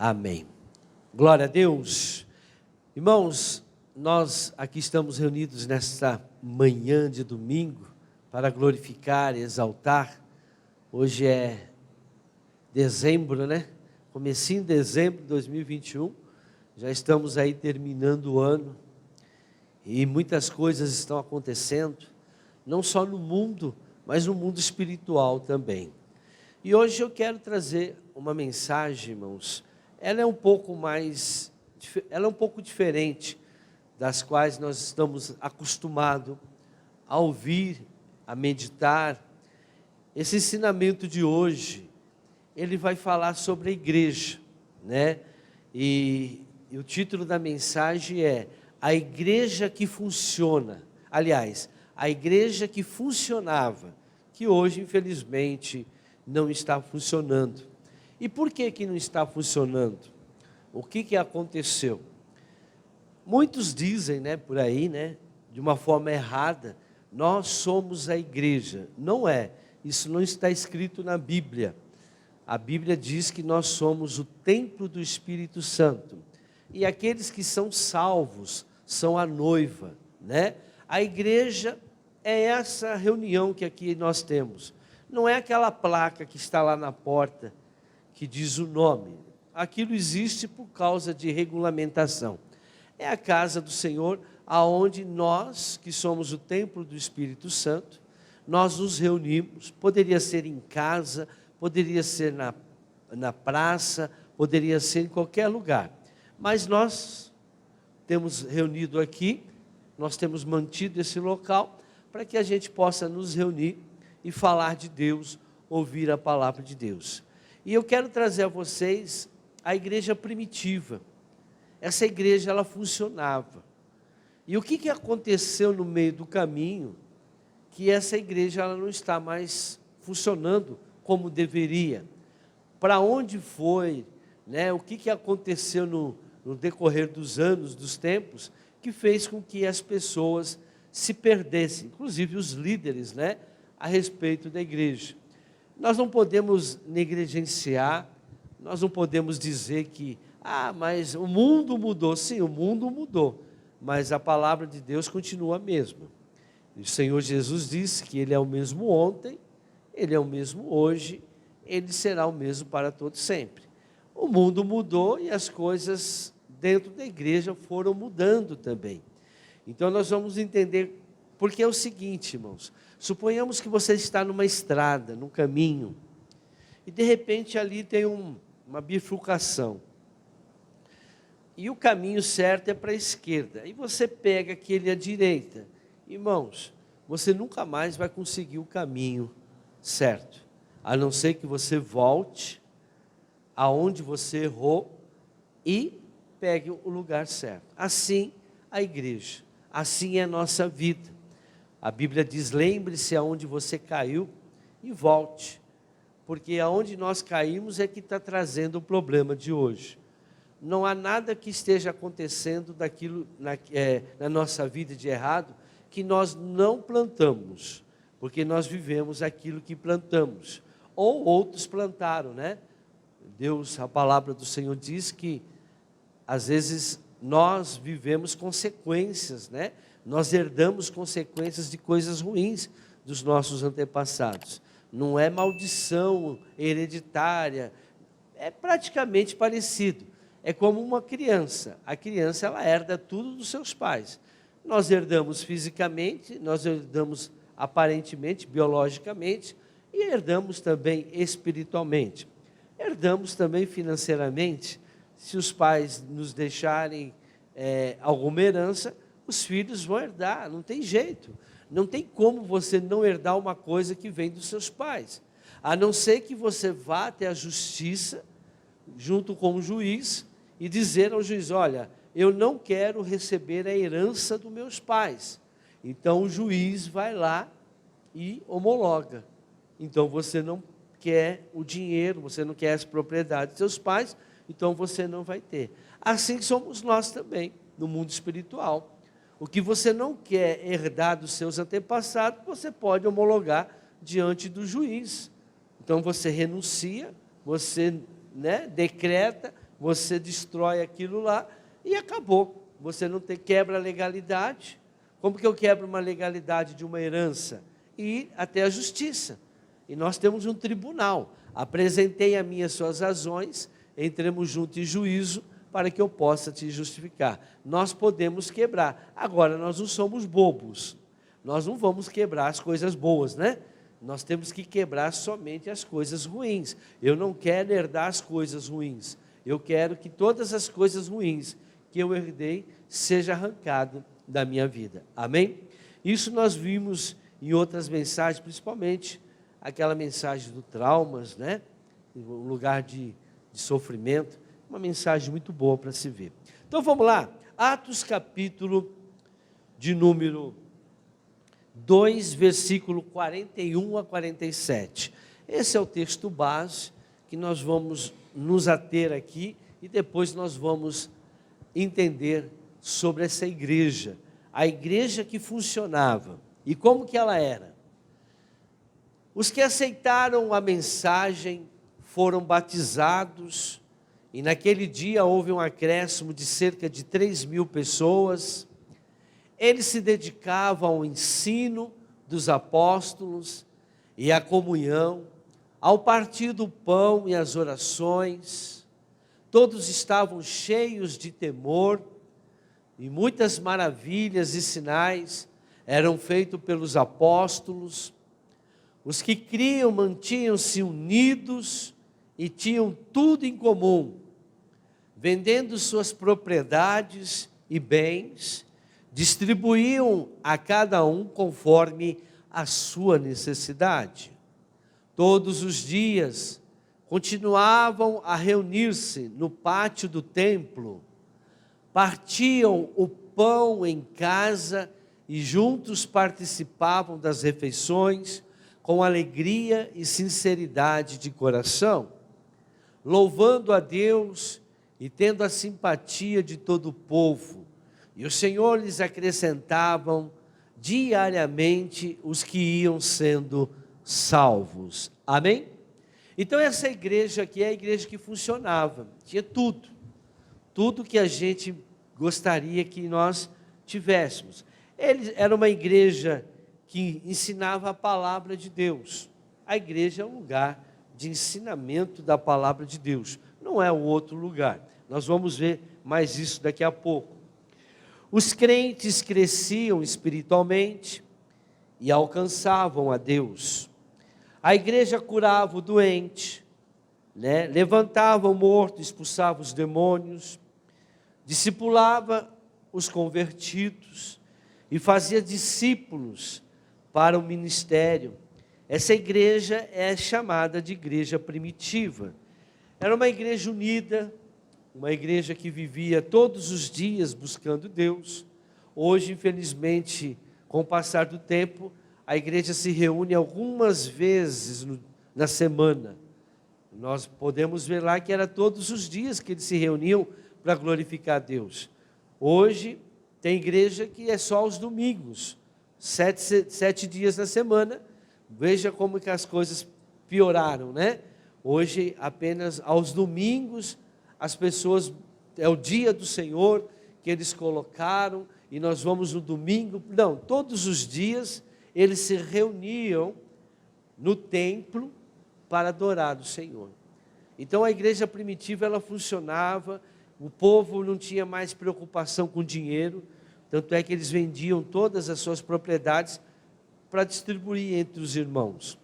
Amém. Glória a Deus. Irmãos, nós aqui estamos reunidos nesta manhã de domingo para glorificar e exaltar. Hoje é dezembro, né? Comecinho de dezembro de 2021. Já estamos aí terminando o ano. E muitas coisas estão acontecendo, não só no mundo, mas no mundo espiritual também. E hoje eu quero trazer uma mensagem, irmãos. Ela é um pouco diferente das quais nós estamos acostumados a ouvir, a meditar. Esse ensinamento de hoje, ele vai falar sobre a igreja, né? E o título da mensagem é A Igreja que Funciona. Aliás, a igreja que funcionava, que hoje, infelizmente, não está funcionando. E por que não está funcionando? O que aconteceu? Muitos dizem, né, por aí, né, de uma forma errada, nós somos a igreja. Não é, isso não está escrito na Bíblia. A Bíblia diz que nós somos o templo do Espírito Santo. E aqueles que são salvos são a noiva, né? A igreja é essa reunião que aqui nós temos. Não é aquela placa que está lá na porta, que diz o nome. Aquilo existe por causa de regulamentação. É a casa do Senhor, aonde nós, que somos o templo do Espírito Santo, nós nos reunimos. Poderia ser em casa, poderia ser na praça, poderia ser em qualquer lugar. Mas nós temos reunido aqui, nós temos mantido esse local, para que a gente possa nos reunir e falar de Deus, ouvir a palavra de Deus. E eu quero trazer a vocês a igreja primitiva. Essa igreja, ela funcionava. E o que aconteceu no meio do caminho, que essa igreja ela não está mais funcionando como deveria? Para onde foi, né? O que aconteceu no decorrer dos anos, dos tempos, que fez com que as pessoas se perdessem, inclusive os líderes, né, a respeito da igreja. Nós não podemos negligenciar, nós não podemos dizer que, mas o mundo mudou. Sim, o mundo mudou, mas a palavra de Deus continua a mesma. O Senhor Jesus disse que Ele é o mesmo ontem, Ele é o mesmo hoje, Ele será o mesmo para todos sempre. O mundo mudou e as coisas dentro da igreja foram mudando também. Então nós vamos entender, porque é o seguinte, irmãos, suponhamos que você está numa estrada, num caminho, e de repente ali tem uma bifurcação, e o caminho certo é para a esquerda, e você pega aquele à direita. Irmãos, você nunca mais vai conseguir o caminho certo, a não ser que você volte aonde você errou e pegue o lugar certo. Assim a igreja, assim é a nossa vida. A Bíblia diz, lembre-se aonde você caiu e volte, porque aonde nós caímos é que está trazendo o problema de hoje. Não há nada que esteja acontecendo na nossa vida de errado que nós não plantamos, porque nós vivemos aquilo que plantamos, ou outros plantaram, né? Deus, a palavra do Senhor diz que às vezes nós vivemos consequências, né? Nós herdamos consequências de coisas ruins dos nossos antepassados. Não é maldição hereditária, é praticamente parecido. É como uma criança. A criança, ela herda tudo dos seus pais. Nós herdamos fisicamente, nós herdamos aparentemente, biologicamente, e herdamos também espiritualmente. Herdamos também financeiramente. Se os pais nos deixarem alguma herança, os filhos vão herdar, não tem jeito. Não tem como você não herdar uma coisa que vem dos seus pais. A não ser que você vá até a justiça, junto com o juiz, e dizer ao juiz, olha, eu não quero receber a herança dos meus pais. Então o juiz vai lá e homologa. Então você não quer o dinheiro, você não quer as propriedades dos seus pais, então você não vai ter. Assim somos nós também, no mundo espiritual. O que você não quer herdar dos seus antepassados, você pode homologar diante do juiz. Então você renuncia, você decreta você destrói aquilo lá e acabou. Você não quebra a legalidade. Como que eu quebro uma legalidade de uma herança? Ir até a justiça. E nós temos um tribunal. Apresentei a mim as suas razões, entremos juntos em juízo para que eu possa te justificar. Nós podemos quebrar. Agora, nós não somos bobos. Nós não vamos quebrar as coisas boas, né? Nós temos que quebrar somente as coisas ruins. Eu não quero herdar as coisas ruins. Eu quero que todas as coisas ruins que eu herdei seja arrancado da minha vida. Amém? Isso nós vimos em outras mensagens, principalmente aquela mensagem do traumas, né? Um lugar de sofrimento. Uma mensagem muito boa para se ver. Então vamos lá. Atos capítulo de número 2, versículo 41 a 47. Esse é o texto base que nós vamos nos ater aqui e depois nós vamos entender sobre essa igreja. A igreja que funcionava. E como que ela era? Os que aceitaram a mensagem foram batizados e naquele dia houve um acréscimo de cerca de 3.000 pessoas. Eles se dedicavam ao ensino dos apóstolos e à comunhão, ao partir do pão e às orações. Todos estavam cheios de temor e muitas maravilhas e sinais eram feitos pelos apóstolos. Os que criam mantinham-se unidos e tinham tudo em comum, vendendo suas propriedades e bens, distribuíam a cada um conforme a sua necessidade. Todos os dias continuavam a reunir-se no pátio do templo, partiam o pão em casa e juntos participavam das refeições com alegria e sinceridade de coração, louvando a Deus e tendo a simpatia de todo o povo. E o Senhor lhes acrescentavam diariamente os que iam sendo salvos. Amém? Então essa igreja aqui é a igreja que funcionava, tinha tudo. Tudo que a gente gostaria que nós tivéssemos. Era uma igreja que ensinava a palavra de Deus. A igreja é um lugar de ensinamento da palavra de Deus. Não é um outro lugar. Nós vamos ver mais isso daqui a pouco. Os crentes cresciam espiritualmente e alcançavam a Deus. A igreja curava o doente, né? Levantava o morto, expulsava os demônios, discipulava os convertidos e fazia discípulos para o ministério. Essa igreja é chamada de igreja primitiva. Era uma igreja unida, uma igreja que vivia todos os dias buscando Deus. Hoje, infelizmente, com o passar do tempo, a igreja se reúne algumas vezes na semana. Nós podemos ver lá que era todos os dias que eles se reuniam para glorificar a Deus. Hoje, tem igreja que é só aos domingos, 7 dias na semana. Veja como que as coisas pioraram, né? Hoje, apenas aos domingos, as pessoas, é o dia do Senhor que eles colocaram, e nós vamos no domingo. Não, todos os dias eles se reuniam no templo para adorar o Senhor. Então a igreja primitiva, ela funcionava, o povo não tinha mais preocupação com dinheiro, tanto é que eles vendiam todas as suas propriedades para distribuir entre os irmãos.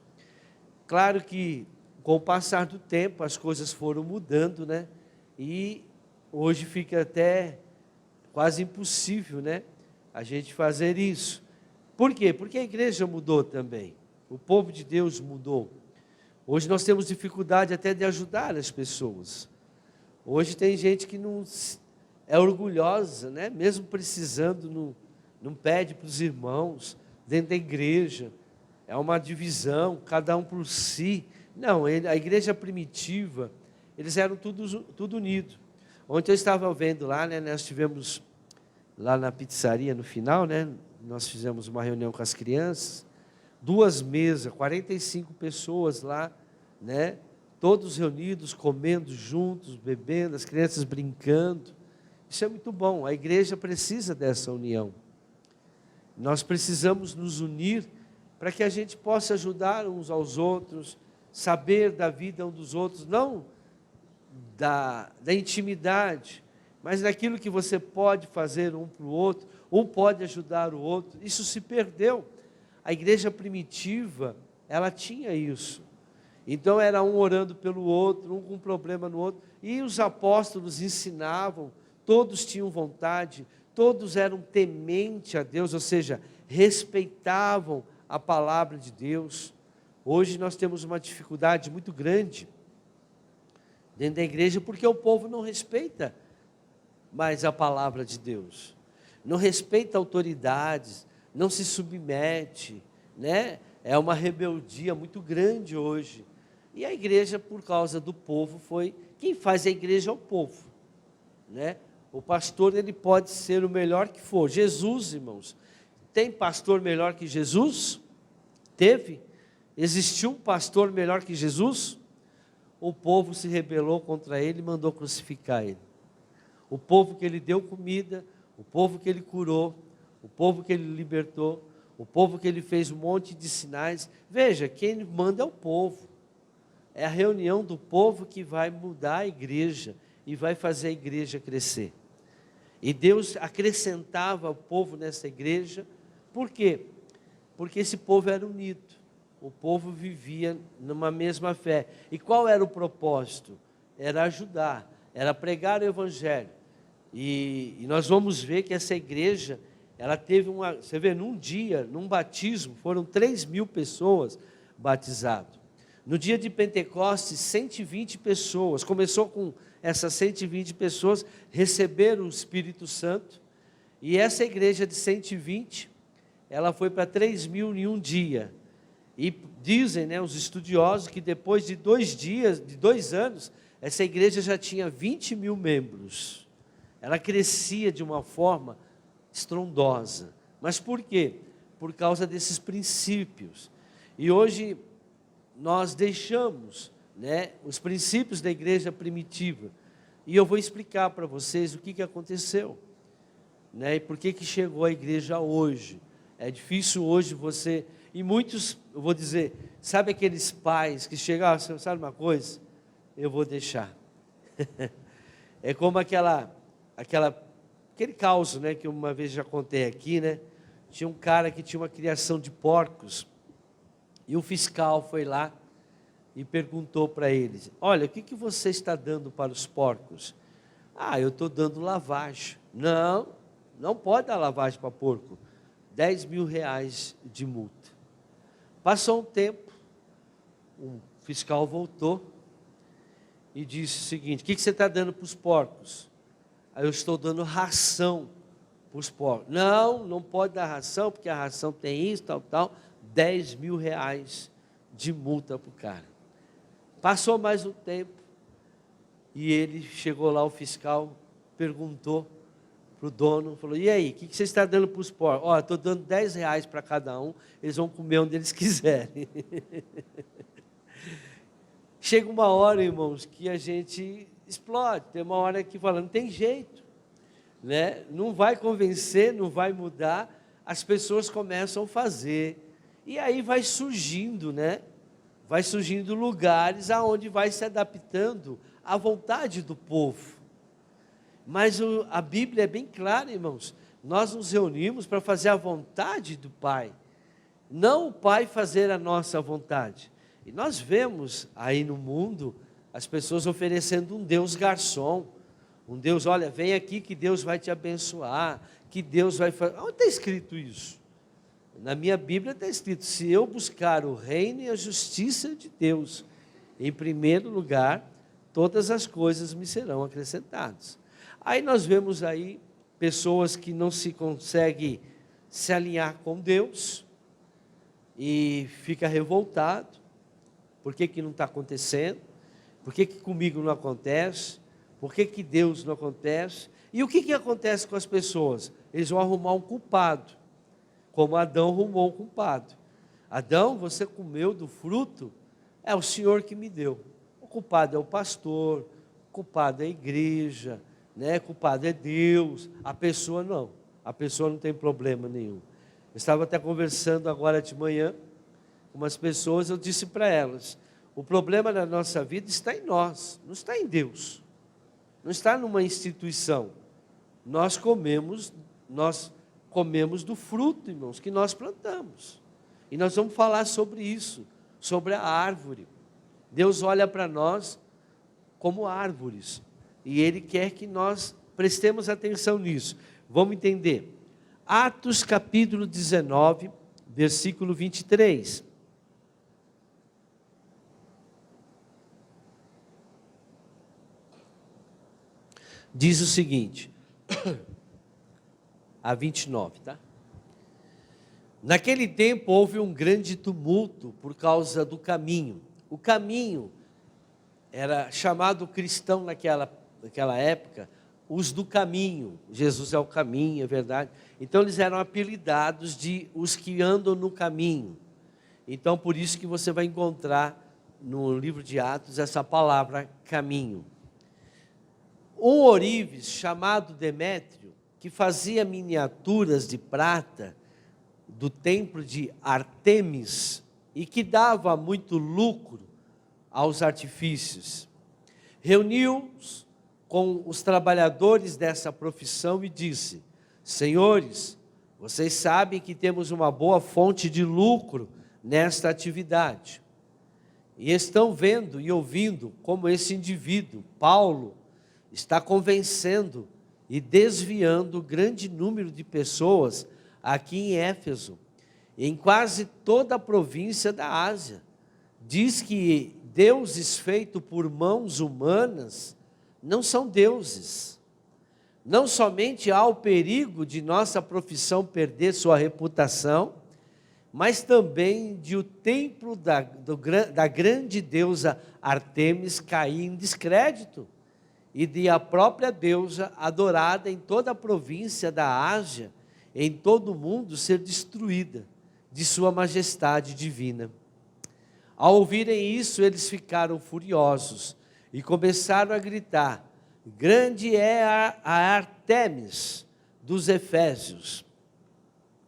Claro que com o passar do tempo as coisas foram mudando, né? E hoje fica até quase impossível, né, a gente fazer isso. Por quê? Porque a igreja mudou também. O povo de Deus mudou. Hoje nós temos dificuldade até de ajudar as pessoas. Hoje tem gente que não é orgulhosa, né? Mesmo precisando, não pede para os irmãos dentro da igreja. É uma divisão, cada um por si. Não, a igreja primitiva, eles eram tudo unido. Ontem eu estava vendo lá, né? Nós tivemos lá na pizzaria no final, né? Nós fizemos uma reunião com as crianças, 2 mesas, 45 pessoas lá, né? todos reunidos, comendo juntos, bebendo, as crianças brincando. Isso é muito bom, a igreja precisa dessa união. Nós precisamos nos unir para que a gente possa ajudar uns aos outros, saber da vida um dos outros, não da intimidade, mas daquilo que você pode fazer um para o outro, um pode ajudar o outro. Isso se perdeu. A igreja primitiva, ela tinha isso. Então era um orando pelo outro, um com um problema no outro, e os apóstolos ensinavam, todos tinham vontade, todos eram tementes a Deus, ou seja, respeitavam a palavra de Deus. Hoje nós temos uma dificuldade muito grande dentro da igreja, porque o povo não respeita mais a palavra de Deus, não respeita autoridades, não se submete, né? É uma rebeldia muito grande hoje. E a igreja, por causa do povo, quem faz a igreja é o povo, né? O pastor, ele pode ser o melhor que for. Jesus, irmãos, tem pastor melhor que Jesus? Teve? Existiu um pastor melhor que Jesus? O povo se rebelou contra ele e mandou crucificar ele. O povo que ele deu comida, o povo que ele curou, o povo que ele libertou, o povo que ele fez um monte de sinais. Veja, quem manda é o povo. É a reunião do povo que vai mudar a igreja e vai fazer a igreja crescer. E Deus acrescentava o povo nessa igreja. Por quê? Porque esse povo era unido. O povo vivia numa mesma fé. E qual era o propósito? Era ajudar, era pregar o evangelho. E nós vamos ver que essa igreja, ela teve você vê, num dia, num batismo, foram 3.000 pessoas batizadas. No dia de Pentecostes, 120 pessoas, começou com essas 120 pessoas, receberam o Espírito Santo, e essa igreja de 120, ela foi para 3.000 em um dia, e dizem, né, os estudiosos, que depois de 2 anos, essa igreja já tinha 20.000 membros, ela crescia de uma forma estrondosa. Mas por quê? Por causa desses princípios. E hoje nós deixamos, né, os princípios da igreja primitiva, e eu vou explicar para vocês o que aconteceu, né, e por que chegou a igreja hoje. É difícil hoje e muitos, eu vou dizer, sabe aqueles pais que chegam, sabe uma coisa? Eu vou deixar. É como aquele caos, né, que uma vez já contei aqui, né? Tinha um cara que tinha uma criação de porcos, e o fiscal foi lá e perguntou para eles: olha, o que você está dando para os porcos? Ah, eu estou dando lavagem. Não pode dar lavagem para porco. 10.000 reais de multa. Passou um tempo, o fiscal voltou e disse o seguinte: o que você está dando para os porcos? Aí eu estou dando ração para os porcos. Não pode dar ração, porque a ração tem isso, tal. 10.000 reais de multa para o cara. Passou mais um tempo, e ele chegou lá, o fiscal perguntou para o dono, falou: e aí, o que você está dando para os porcos? Ó, estou dando 10 reais para cada um, eles vão comer onde eles quiserem. Chega uma hora, irmãos, que a gente explode. Tem uma hora que fala, não tem jeito, né? Não vai convencer, não vai mudar. As pessoas começam a fazer, e aí vai surgindo, né? Vai surgindo lugares aonde vai se adaptando à vontade do povo. Mas a Bíblia é bem clara, irmãos. Nós nos reunimos para fazer a vontade do Pai, não o Pai fazer a nossa vontade. E nós vemos aí no mundo as pessoas oferecendo um Deus garçom, um Deus, olha, vem aqui que Deus vai te abençoar, que Deus vai fazer. Onde está escrito isso? Na minha Bíblia está escrito: se eu buscar o reino e a justiça de Deus em primeiro lugar, todas as coisas me serão acrescentadas. Aí nós vemos aí pessoas que não se conseguem se alinhar com Deus e fica revoltado. Por que não está acontecendo? Por que comigo não acontece? Por que Deus não acontece? E o que acontece com as pessoas? Eles vão arrumar um culpado, como Adão arrumou um culpado. Adão, você comeu do fruto? É o Senhor que me deu. culpado é o pastor, o culpado é a igreja, né? O culpado é Deus, a pessoa não tem problema nenhum. Eu estava até conversando agora de manhã com umas pessoas, eu disse para elas, o problema da nossa vida está em nós, não está em Deus, não está numa instituição. Nós comemos do fruto, irmãos, que nós plantamos. E nós vamos falar sobre isso, sobre a árvore. Deus olha para nós como árvores, e Ele quer que nós prestemos atenção nisso. Vamos entender. Atos capítulo 19, versículo 23. Diz o seguinte, a 29, tá? Naquele tempo houve um grande tumulto por causa do caminho. O caminho era chamado cristão naquela época, os do caminho. Jesus é o caminho, é verdade. Então eles eram apelidados de os que andam no caminho. Então por isso que você vai encontrar no livro de Atos essa palavra caminho. Um ourives chamado Demétrio, que fazia miniaturas de prata do templo de Ártemis e que dava muito lucro aos artifícios, reuniu-os com os trabalhadores dessa profissão e disse: senhores, vocês sabem que temos uma boa fonte de lucro nesta atividade, e estão vendo e ouvindo como esse indivíduo, Paulo, está convencendo e desviando grande número de pessoas aqui em Éfeso, em quase toda a província da Ásia. Diz que deuses feitos por mãos humanas não são deuses. Não somente há o perigo de nossa profissão perder sua reputação, mas também de o templo da grande deusa Ártemis cair em descrédito, e de a própria deusa adorada em toda a província da Ásia, em todo o mundo, ser destruída de sua majestade divina. Ao ouvirem isso, eles ficaram furiosos e começaram a gritar: grande é a Ártemis dos Efésios.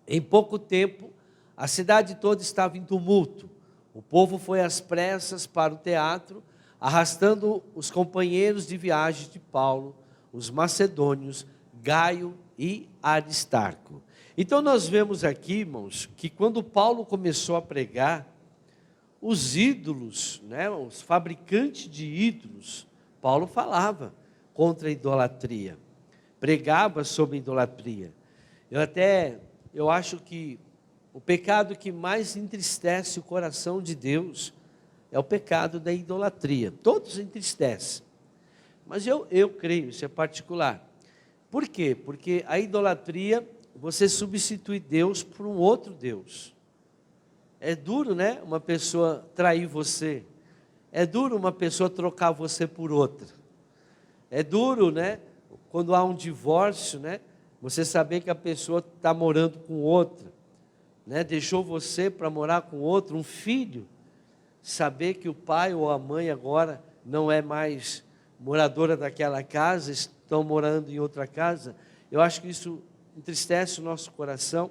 Em pouco tempo, a cidade toda estava em tumulto. O povo foi às pressas para o teatro, arrastando os companheiros de viagem de Paulo, os macedônios, Gaio e Aristarco. Então nós vemos aqui, irmãos, que quando Paulo começou a pregar, os ídolos, né, os fabricantes de ídolos, Paulo falava contra a idolatria, pregava sobre a idolatria. Eu acho que o pecado que mais entristece o coração de Deus é o pecado da idolatria. Todos entristecem, mas eu creio, isso é particular. Por quê? Porque a idolatria, você substitui Deus por um outro Deus. É duro, né? Uma pessoa trair você. É duro uma pessoa trocar você por outra. É duro, né? Quando há um divórcio, né? Você saber que a pessoa está morando com outra, né? Deixou você para morar com outro. Um filho, saber que o pai ou a mãe agora não é mais moradora daquela casa, estão morando em outra casa. Eu acho que isso entristece o nosso coração,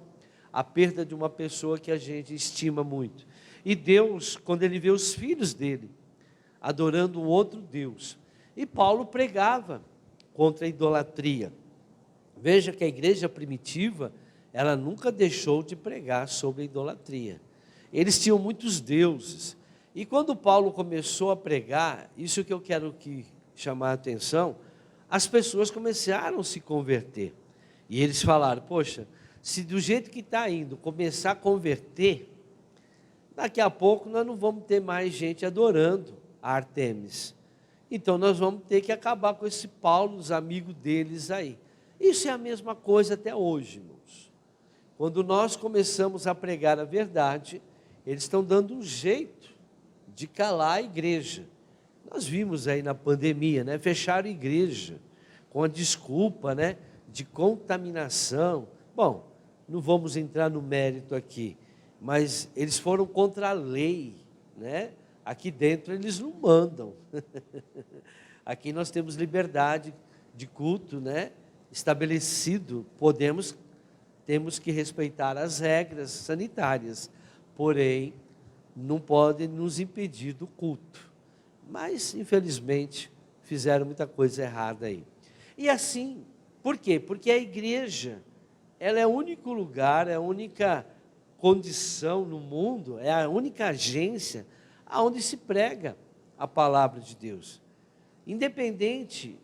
a perda de uma pessoa que a gente estima muito. E Deus, quando Ele vê os filhos dele adorando um outro Deus, e Paulo pregava contra a idolatria. Veja que a igreja primitiva, ela nunca deixou de pregar sobre a idolatria. Eles tinham muitos deuses. E quando Paulo começou a pregar, isso que eu quero chamar a atenção, as pessoas começaram a se converter. E eles falaram: poxa, se do jeito que está indo começar a converter, daqui a pouco nós não vamos ter mais gente adorando a Ártemis. Então nós vamos ter que acabar com esse Paulo, os amigos deles aí. Isso é a mesma coisa até hoje, irmãos. Quando nós começamos a pregar a verdade, eles estão dando um jeito de calar a igreja. Nós vimos aí na pandemia, né? Fecharam a igreja com a desculpa, né, de contaminação. Bom, não vamos entrar no mérito aqui, mas eles foram contra a lei, né? Aqui dentro eles não mandam. Aqui nós temos liberdade de culto, né? Estabelecido, temos que respeitar as regras sanitárias, porém, não podem nos impedir do culto. Mas, infelizmente, fizeram muita coisa errada aí. E assim, por quê? Porque a igreja, ela é o único lugar, é a única condição no mundo, é a única agência onde se prega a palavra de Deus. Independente,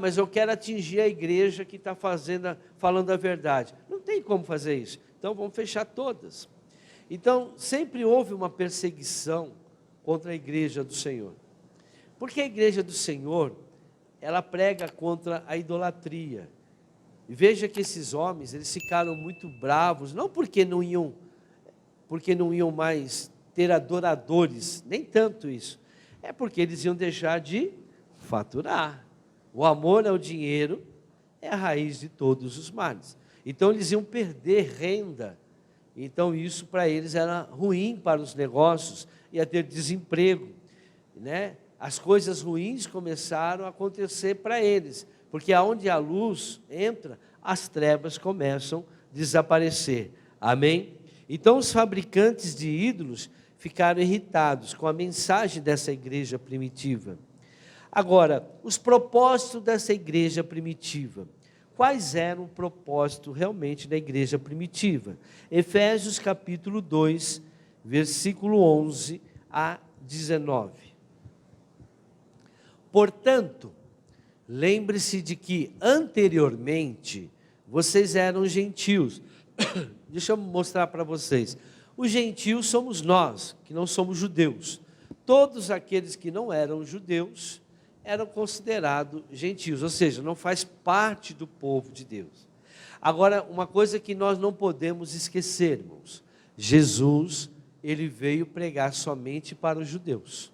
mas eu quero atingir a igreja que está falando a verdade. Não tem como fazer isso. Então vamos fechar todas. Então sempre houve uma perseguição contra a igreja do Senhor. Porque a igreja do Senhor, ela prega contra a idolatria. E veja que esses homens, eles ficaram muito bravos, não porque não iam mais ter adoradores, nem tanto isso. É porque eles iam deixar de faturar. O amor ao dinheiro é a raiz de todos os males. Então eles iam perder renda. Então isso para eles era ruim para os negócios, ia ter desemprego, né? As coisas ruins começaram a acontecer para eles, porque aonde a luz entra, as trevas começam a desaparecer. Amém? Então os fabricantes de ídolos ficaram irritados com a mensagem dessa igreja primitiva. Agora, os propósitos dessa igreja primitiva. Quais eram o propósito realmente da igreja primitiva? Efésios capítulo 2, versículo 11 a 19. Portanto, lembre-se de que anteriormente vocês eram gentios. Deixa eu mostrar para vocês. Os gentios somos nós, que não somos judeus. Todos aqueles que não eram judeus eram considerados gentios, ou seja, não faz parte do povo de Deus. Agora, uma coisa que nós não podemos esquecer, irmãos, Jesus, ele veio pregar somente para os judeus.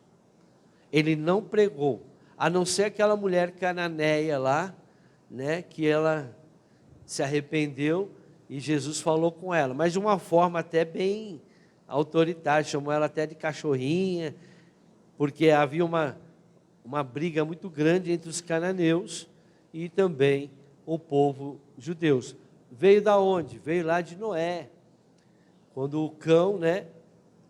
Ele não pregou, a não ser aquela mulher cananeia lá, né, que ela se arrependeu e Jesus falou com ela, mas de uma forma até bem autoritária, chamou ela até de cachorrinha, porque havia uma briga muito grande entre os cananeus e também o povo judeu. Veio da onde? Veio lá de Noé. Quando o cão, né,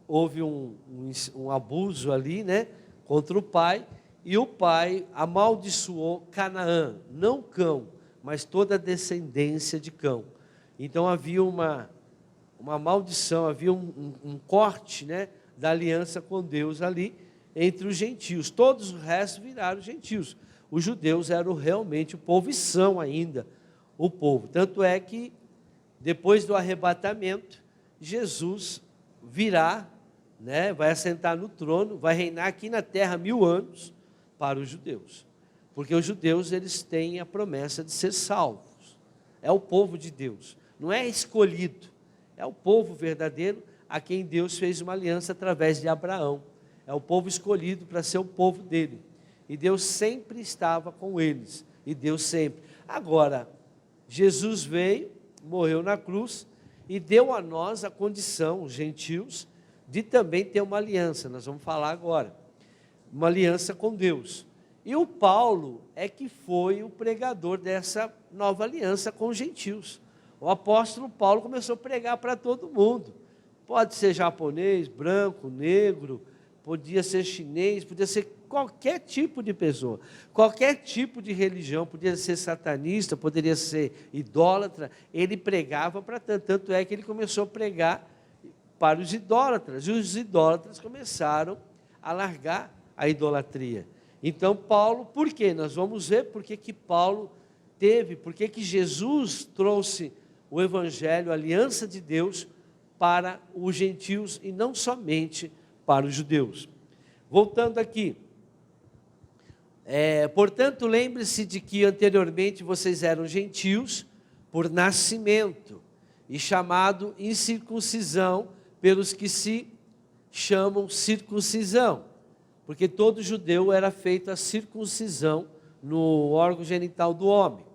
houve um abuso ali, né, contra o pai, e o pai amaldiçoou Canaã, não cão, mas toda a descendência de cão. Então havia uma maldição, havia um corte, né, da aliança com Deus ali, entre os gentios. Todos os restos viraram gentios. Os judeus eram realmente o povo, e são ainda o povo. Tanto é que, depois do arrebatamento, Jesus virá, né, vai assentar no trono, vai reinar aqui na terra 1000 anos para os judeus. Porque os judeus, eles têm a promessa de ser salvos. É o povo de Deus. Não é escolhido. É o povo verdadeiro a quem Deus fez uma aliança através de Abraão. É o povo escolhido para ser o povo dele. E Deus sempre estava com eles. E Deus sempre. Agora, Jesus veio, morreu na cruz e deu a nós a condição, os gentios, de também ter uma aliança. Nós vamos falar agora. Uma aliança com Deus. E o Paulo é que foi o pregador dessa nova aliança com os gentios. O apóstolo Paulo começou a pregar para todo mundo. Pode ser japonês, branco, negro, podia ser chinês, podia ser qualquer tipo de pessoa, qualquer tipo de religião, podia ser satanista, poderia ser idólatra, ele pregava para tanto é que ele começou a pregar para os idólatras, e os idólatras começaram a largar a idolatria. Então Paulo, por quê? Nós vamos ver por que Paulo teve, por que Jesus trouxe o evangelho, a aliança de Deus para os gentios e não somente para os judeus. Voltando aqui, portanto, lembre-se de que anteriormente vocês eram gentios por nascimento e chamado incircuncisão pelos que se chamam circuncisão, porque todo judeu era feito a circuncisão no órgão genital do homem,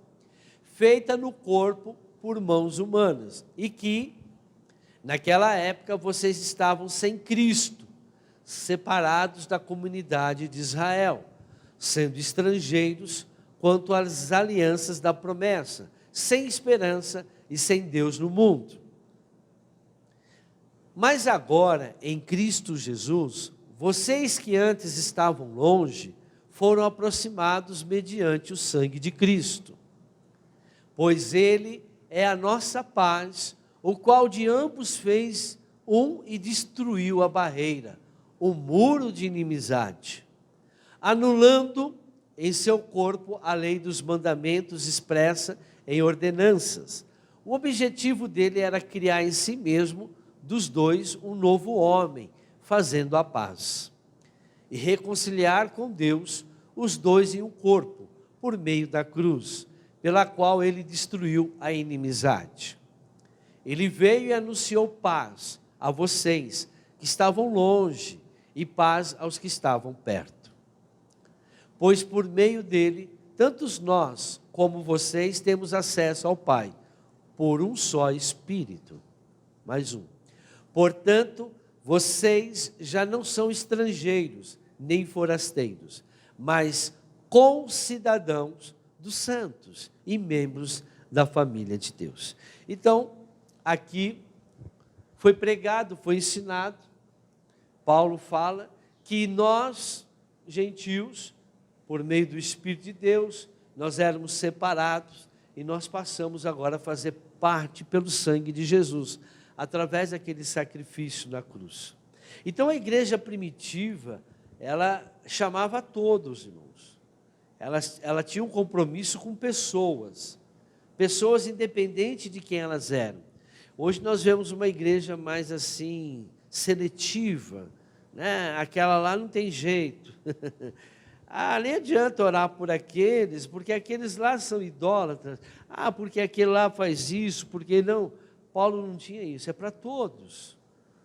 feita no corpo por mãos humanas, e que naquela época vocês estavam sem Cristo, separados da comunidade de Israel, sendo estrangeiros quanto às alianças da promessa, sem esperança e sem Deus no mundo. Mas agora, em Cristo Jesus, vocês que antes estavam longe, foram aproximados mediante o sangue de Cristo. Pois Ele é a nossa paz, o qual de ambos fez um e destruiu a barreira, o muro de inimizade, anulando em seu corpo a lei dos mandamentos expressa em ordenanças. O objetivo dele era criar em si mesmo, dos dois, um novo homem, fazendo a paz, e reconciliar com Deus os dois em um corpo, por meio da cruz, pela qual ele destruiu a inimizade. Ele veio e anunciou paz a vocês que estavam longe e paz aos que estavam perto. Pois por meio dele, tantos nós como vocês temos acesso ao Pai, por um só Espírito. Mais um. Portanto, vocês já não são estrangeiros, nem forasteiros, mas concidadãos dos santos e membros da família de Deus. Então, aqui foi pregado, foi ensinado, Paulo fala que nós, gentios, por meio do Espírito de Deus, nós éramos separados e nós passamos agora a fazer parte pelo sangue de Jesus, através daquele sacrifício na cruz. Então a igreja primitiva, ela chamava a todos, irmãos. Ela tinha um compromisso com pessoas independente de quem elas eram. Hoje nós vemos uma igreja mais assim, seletiva, né? Aquela lá não tem jeito. Nem adianta orar por aqueles, porque aqueles lá são idólatras. Porque aquele lá faz isso, porque não. Paulo não tinha isso, é para todos.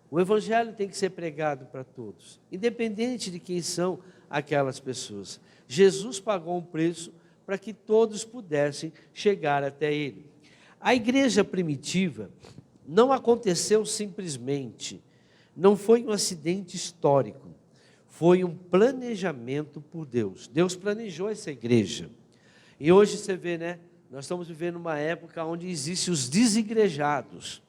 O evangelho tem que ser pregado para todos, independente de quem são aquelas pessoas. Jesus pagou um preço para que todos pudessem chegar até Ele. A igreja primitiva não aconteceu simplesmente, não foi um acidente histórico, foi um planejamento por Deus. Deus planejou essa igreja. E hoje você vê, né? Nós estamos vivendo uma época onde existem os desigrejados.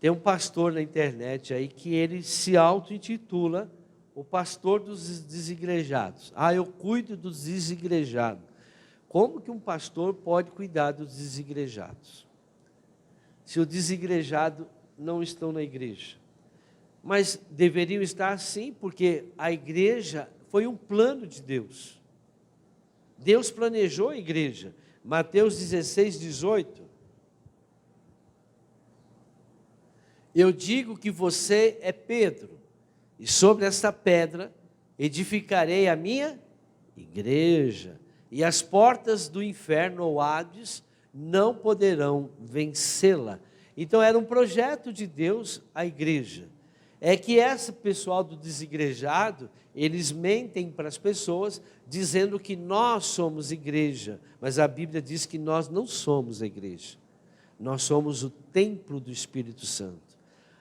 Tem um pastor na internet aí que ele se auto-intitula o pastor dos desigrejados. Eu cuido dos desigrejados. Como que um pastor pode cuidar dos desigrejados? Se os desigrejados não estão na igreja. Mas deveriam estar sim, porque a igreja foi um plano de Deus. Deus planejou a igreja. Mateus 16, 18. Eu digo que você é Pedro, e sobre esta pedra edificarei a minha igreja, e as portas do inferno ou Hades não poderão vencê-la. Então era um projeto de Deus a igreja. É que esse pessoal do desigrejado, eles mentem para as pessoas, dizendo que nós somos igreja, mas a Bíblia diz que nós não somos a igreja. Nós somos o templo do Espírito Santo.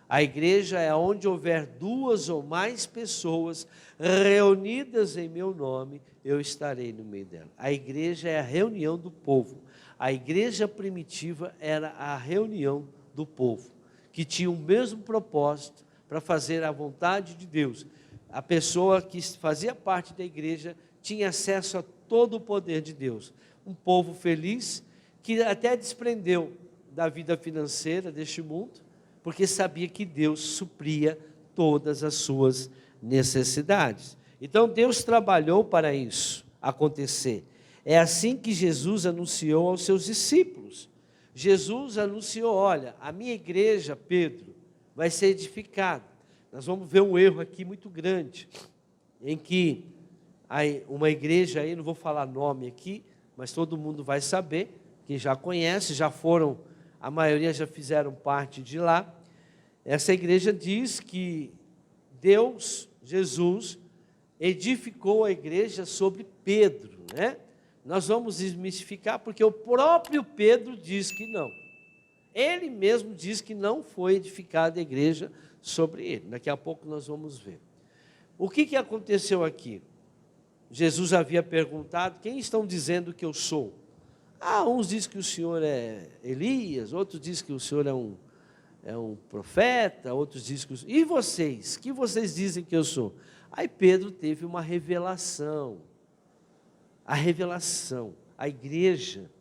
A igreja é onde houver duas ou mais pessoas reunidas em meu nome, eu estarei no meio dela. A igreja é a reunião do povo. A igreja primitiva era a reunião do povo, que tinha o mesmo propósito para fazer a vontade de Deus. A pessoa que fazia parte da igreja tinha acesso a todo o poder de Deus. Um povo feliz, que até desprendeu da vida financeira deste mundo, porque sabia que Deus supria todas as suas necessidades. Então Deus trabalhou para isso acontecer. É assim que Jesus anunciou aos seus discípulos. Jesus anunciou, olha, a minha igreja, Pedro, vai ser edificada. Nós vamos ver um erro aqui muito grande, em que uma igreja aí, não vou falar nome aqui, mas todo mundo vai saber, quem já conhece, já foram, a maioria já fizeram parte de lá. Essa igreja diz que Deus, Jesus, edificou a igreja sobre Pedro, né? Nós vamos desmistificar, porque o próprio Pedro diz que não. Ele mesmo diz que não foi edificada a igreja sobre ele. Daqui a pouco nós vamos ver. O que aconteceu aqui? Jesus havia perguntado: quem estão dizendo que eu sou? Uns dizem que o Senhor é Elias, outros dizem que o Senhor é um profeta, outros dizem que o Senhor... E vocês? Que vocês dizem que eu sou? Aí Pedro teve uma revelação. A revelação. A igreja,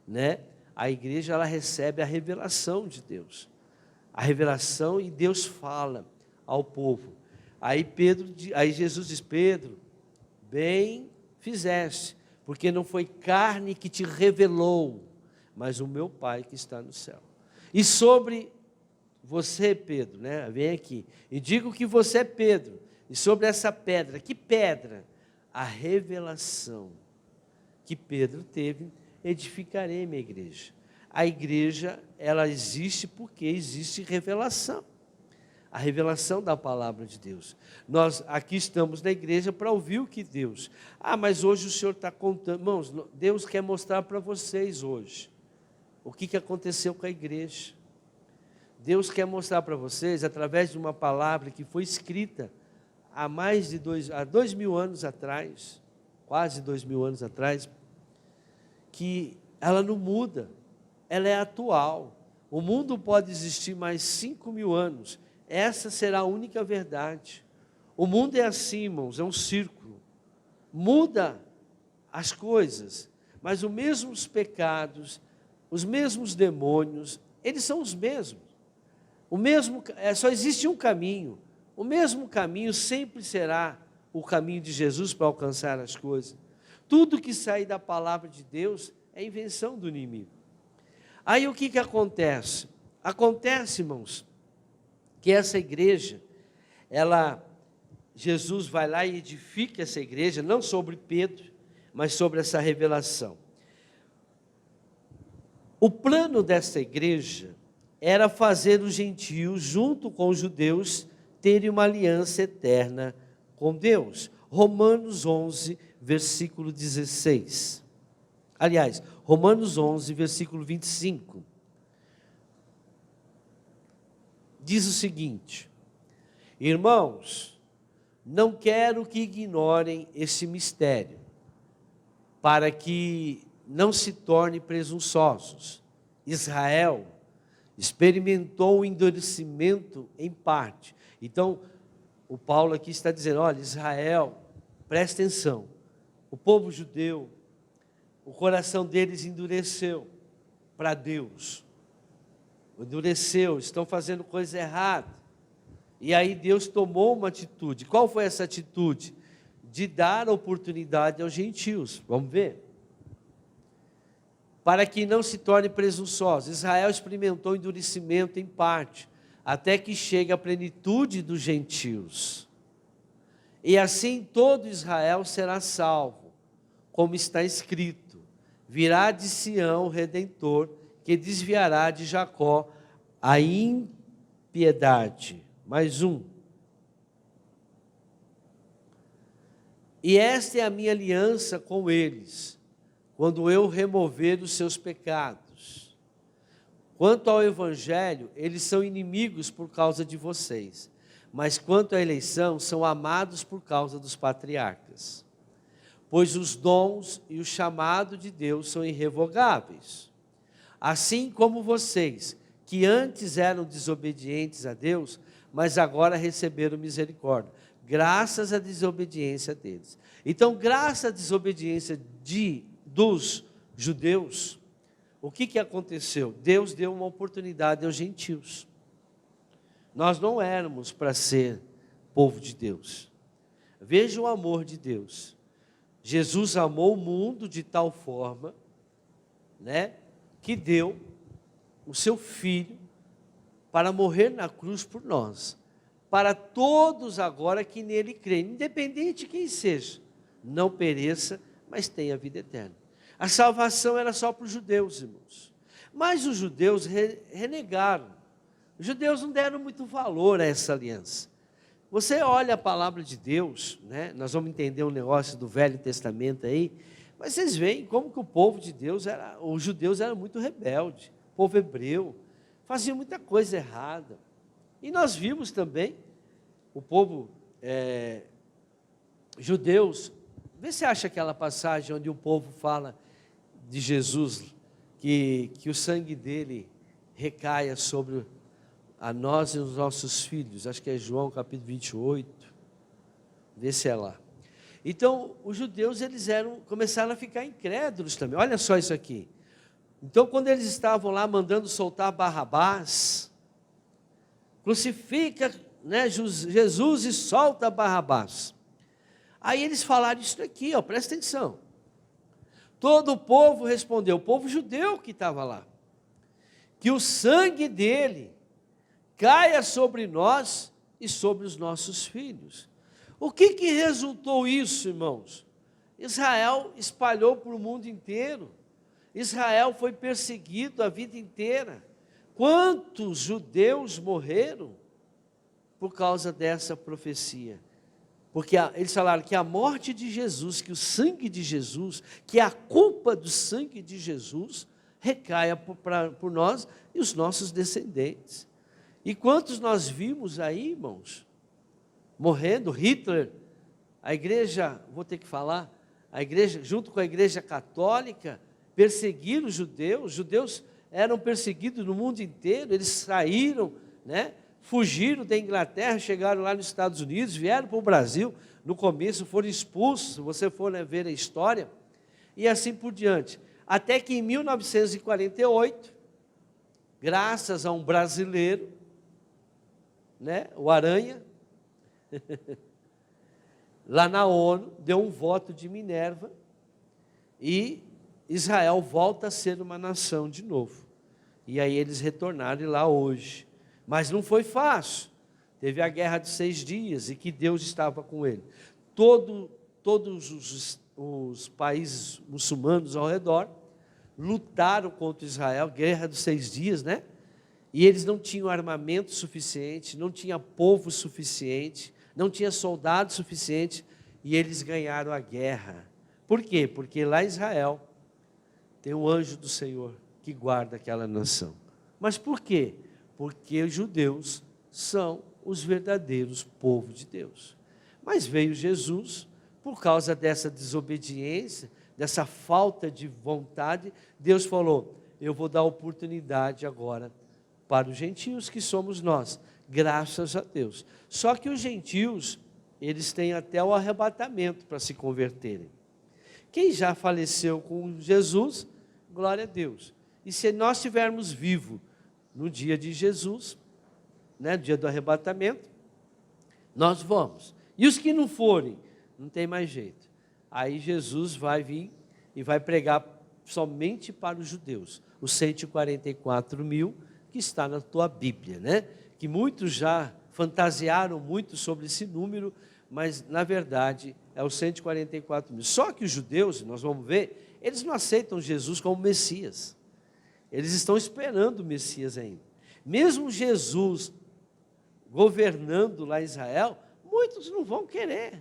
né? A igreja, ela recebe a revelação de Deus. A revelação, e Deus fala ao povo. Aí Jesus diz: Pedro, bem fizeste, porque não foi carne que te revelou, mas o meu Pai que está no céu. E sobre você, Pedro, né? Vem aqui, e digo que você é Pedro, e sobre essa pedra, que pedra? A revelação que Pedro teve, edificarei minha igreja. A igreja, ela existe porque existe revelação. A revelação da palavra de Deus. Nós aqui estamos na igreja para ouvir o que Deus... mas hoje o Senhor está contando... Irmãos, Deus quer mostrar para vocês hoje o que aconteceu com a igreja. Deus quer mostrar para vocês, através de uma palavra que foi escrita há 2.000 anos atrás, quase 2.000 anos atrás, que ela não muda, ela é atual. O mundo pode existir mais 5.000 anos, essa será a única verdade. O mundo é assim, irmãos, é um círculo. Muda as coisas, mas os mesmos pecados, os mesmos demônios, eles são os mesmos. Só existe um caminho. O mesmo caminho sempre será o caminho de Jesus para alcançar as coisas. Tudo que sai da palavra de Deus é invenção do inimigo. Aí o que acontece? Acontece, irmãos, que essa igreja, Jesus vai lá e edifica essa igreja, não sobre Pedro, mas sobre essa revelação. O plano dessa igreja era fazer os gentios, junto com os judeus, terem uma aliança eterna com Deus. Romanos 11, versículo 16. Aliás, Romanos 11, versículo 25. Diz o seguinte: irmãos, não quero que ignorem esse mistério, para que não se tornem presunçosos. Israel experimentou o endurecimento em parte. Então, o Paulo aqui está dizendo: olha, Israel, presta atenção, o povo judeu, o coração deles endureceu para Deus. Endureceu, estão fazendo coisa errada. E aí Deus tomou uma atitude. Qual foi essa atitude? De dar oportunidade aos gentios. Vamos ver? Para que não se torne presunçosos. Israel experimentou endurecimento em parte, até que chegue a plenitude dos gentios. E assim todo Israel será salvo, como está escrito: virá de Sião o Redentor, que desviará de Jacó a impiedade. Mais um. E esta é a minha aliança com eles, quando eu remover os seus pecados. Quanto ao evangelho, eles são inimigos por causa de vocês, mas quanto à eleição, são amados por causa dos patriarcas. Pois os dons e o chamado de Deus são irrevogáveis. Assim como vocês, que antes eram desobedientes a Deus, mas agora receberam misericórdia, graças à desobediência deles. Então, graças à desobediência dos judeus, o que aconteceu? Deus deu uma oportunidade aos gentios. Nós não éramos para ser povo de Deus. Veja o amor de Deus. Jesus amou o mundo de tal forma, né, que deu o seu Filho para morrer na cruz por nós, para todos agora que nele creem, independente de quem seja, não pereça, mas tenha vida eterna. A salvação era só para os judeus, irmãos, mas os judeus renegaram. Os judeus não deram muito valor a essa aliança. Você olha a palavra de Deus, né? Nós vamos entender um negócio do Velho Testamento aí, mas vocês veem como que o povo de Deus os judeus eram muito rebeldes, o povo hebreu. faziam muita coisa errada. E nós vimos também o povo judeus. Vê se acha aquela passagem onde o povo fala de Jesus, que o sangue dele recaia sobre a nós e os nossos filhos. Acho que é João capítulo 28. Vê se é lá. Então, os judeus, eles começaram a ficar incrédulos também. Olha só isso aqui. Então, quando eles estavam lá mandando soltar Barrabás, crucifica, né, Jesus e solta Barrabás. Aí eles falaram isso aqui, ó, presta atenção. Todo o povo respondeu, o povo judeu que estava lá, que o sangue dele caia sobre nós e sobre os nossos filhos. O que resultou isso, irmãos? Israel espalhou para o mundo inteiro. Israel foi perseguido a vida inteira. Quantos judeus morreram por causa dessa profecia? Porque eles falaram que a morte de Jesus, que o sangue de Jesus, que a culpa do sangue de Jesus recaia por nós e os nossos descendentes. E quantos nós vimos aí, irmãos, morrendo? Hitler, a igreja, vou ter que falar, a igreja, junto com a igreja católica, perseguiram os judeus eram perseguidos no mundo inteiro, eles saíram, né? Fugiram da Inglaterra, chegaram lá nos Estados Unidos, vieram para o Brasil, no começo foram expulsos, se você for, né, ver a história, e assim por diante. Até que em 1948, graças a um brasileiro, né, o Aranha, lá na ONU, deu um voto de Minerva, e Israel volta a ser uma nação de novo. E aí eles retornaram lá hoje. Mas não foi fácil. Teve a guerra de 6 dias e que Deus estava com ele. Todos os países muçulmanos ao redor lutaram contra Israel, guerra dos 6 dias, né? E eles não tinham armamento suficiente, não tinha povo suficiente, não tinha soldado suficiente, e eles ganharam a guerra. Por quê? Porque lá em Israel tem um anjo do Senhor que guarda aquela nação. Mas por quê? Porque os judeus são os verdadeiros povo de Deus. Mas veio Jesus, por causa dessa desobediência, dessa falta de vontade, Deus falou, eu vou dar oportunidade agora para os gentios, que somos nós, graças a Deus. Só que os gentios, eles têm até o arrebatamento para se converterem. Quem já faleceu com Jesus, glória a Deus. E se nós estivermos vivos no dia de Jesus, né, no dia do arrebatamento, nós vamos. E os que não forem, não tem mais jeito. Aí Jesus vai vir e vai pregar somente para os judeus, os 144 mil que está na tua Bíblia, né? Que muitos já fantasiaram muito sobre esse número, mas na verdade é os 144 mil. Só que os judeus, nós vamos ver, eles não aceitam Jesus como Messias. Eles estão esperando o Messias ainda. Mesmo Jesus governando lá em Israel, muitos não vão querer.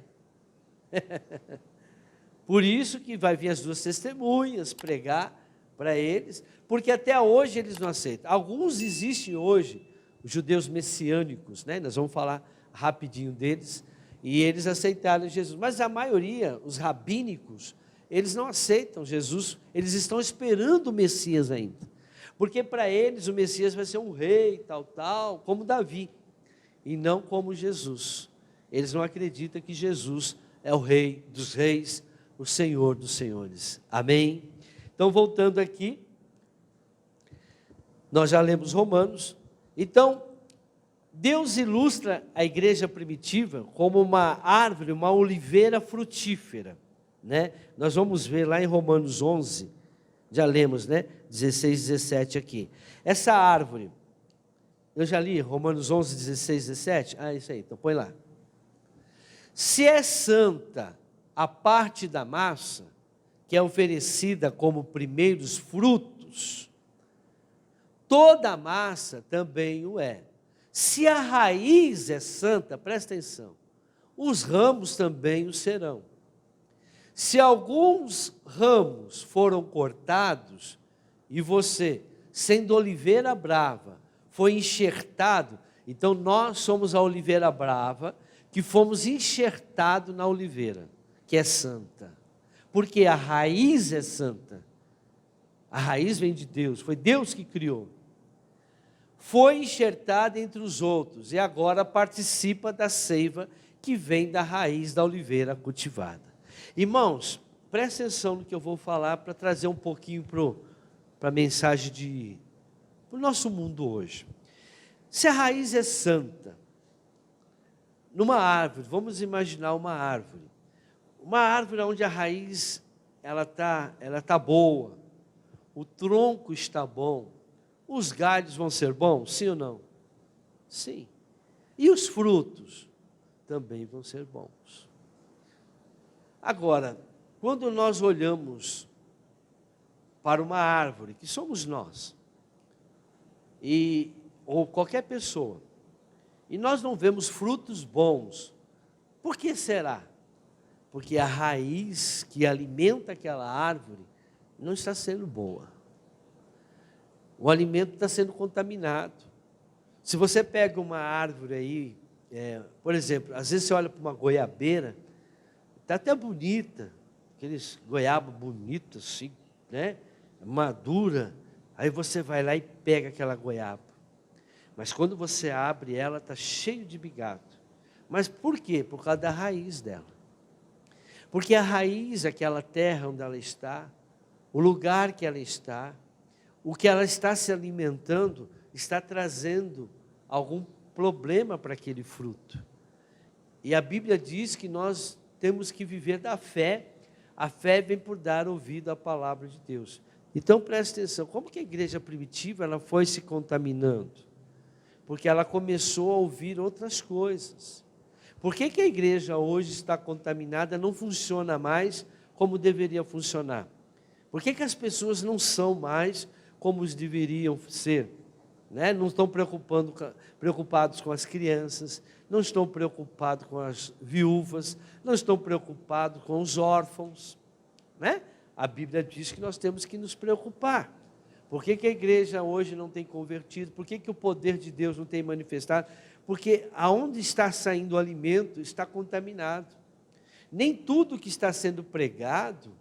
Por isso que vai vir as 2 testemunhas pregar para eles, porque até hoje eles não aceitam. Alguns existem hoje, os judeus messiânicos, né? Nós vamos falar rapidinho deles, e eles aceitaram Jesus. Mas a maioria, os rabínicos, eles não aceitam Jesus, eles estão esperando o Messias ainda. Porque para eles o Messias vai ser um rei, tal, como Davi, e não como Jesus. Eles não acreditam que Jesus é o rei dos reis, o Senhor dos senhores. Amém? Então, voltando aqui, nós já lemos Romanos. Então, Deus ilustra a igreja primitiva como uma árvore, uma oliveira frutífera, né? Nós vamos ver lá em Romanos 11, já lemos, né? 16, 17 aqui. Essa árvore, eu já li Romanos 11, 16, 17? Ah, isso aí, então põe lá. Se é santa a parte da massa, que é oferecida como primeiros frutos, toda a massa também o é. Se a raiz é santa, presta atenção, os ramos também o serão. Se alguns ramos foram cortados, e você, sendo oliveira brava, foi enxertado. Então nós somos a oliveira brava, que fomos enxertados na oliveira, que é santa. Porque a raiz é santa. A raiz vem de Deus, foi Deus que criou. Foi enxertada entre os outros e agora participa da seiva que vem da raiz da oliveira cultivada. Irmãos, presta atenção no que eu vou falar para trazer um pouquinho para a mensagem para o nosso mundo hoje. Se a raiz é santa, numa árvore, vamos imaginar uma árvore onde a raiz ela tá boa, o tronco está bom, os galhos vão ser bons, sim ou não? Sim. E os frutos também vão ser bons. Agora, quando nós olhamos para uma árvore, que somos nós, ou qualquer pessoa, e nós não vemos frutos bons, por que será? Porque a raiz que alimenta aquela árvore não está sendo boa. O alimento está sendo contaminado. Se você pega uma árvore aí, por exemplo, às vezes você olha para uma goiabeira, está até bonita, aqueles goiabas bonitos assim, né? Madura, aí você vai lá e pega aquela goiaba. Mas quando você abre ela, está cheio de bigato. Mas por quê? Por causa da raiz dela. Porque a raiz, aquela terra onde ela está, o lugar que ela está, o que ela está se alimentando, está trazendo algum problema para aquele fruto. E a Bíblia diz que nós temos que viver da fé. A fé vem por dar ouvido à palavra de Deus. Então preste atenção, como que a igreja primitiva ela foi se contaminando? Porque ela começou a ouvir outras coisas. Por que a igreja hoje está contaminada, não funciona mais como deveria funcionar? Por que as pessoas não são mais como deveriam ser? Né? Não estão preocupados com as crianças, não estão preocupados com as viúvas, não estão preocupados com os órfãos. Né? A Bíblia diz que nós temos que nos preocupar. Por que a igreja hoje não tem convertido? Por que o poder de Deus não tem manifestado? Porque aonde está saindo o alimento está contaminado. Nem tudo que está sendo pregado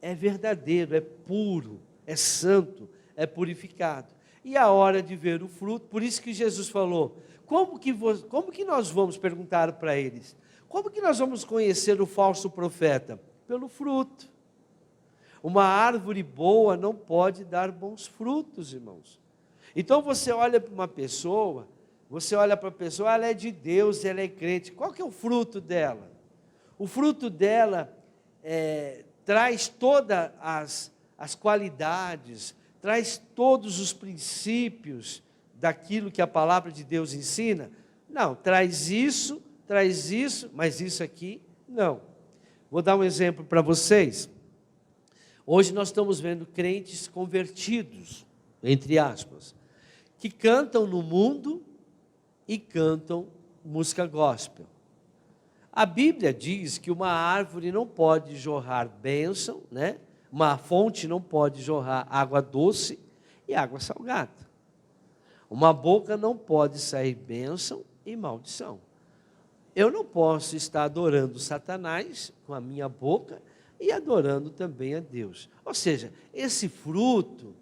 é verdadeiro, é puro, é santo, é purificado. E a hora de ver o fruto, por isso que Jesus falou, como que nós vamos perguntar para eles? Como que nós vamos conhecer o falso profeta? Pelo fruto. Uma árvore boa não pode dar bons frutos, irmãos. Então você olha para uma pessoa, ela é de Deus, ela é crente. Qual que é o fruto dela? O fruto dela traz todas as qualidades, traz todos os princípios daquilo que a palavra de Deus ensina? Não, traz isso, mas isso aqui não. Vou dar um exemplo para vocês. Hoje nós estamos vendo crentes convertidos, entre aspas, que cantam no mundo e cantam música gospel. A Bíblia diz que uma árvore não pode jorrar bênção, né? Uma fonte não pode jorrar água doce e água salgada. Uma boca não pode sair bênção e maldição. Eu não posso estar adorando Satanás com a minha boca e adorando também a Deus. Ou seja, esse fruto,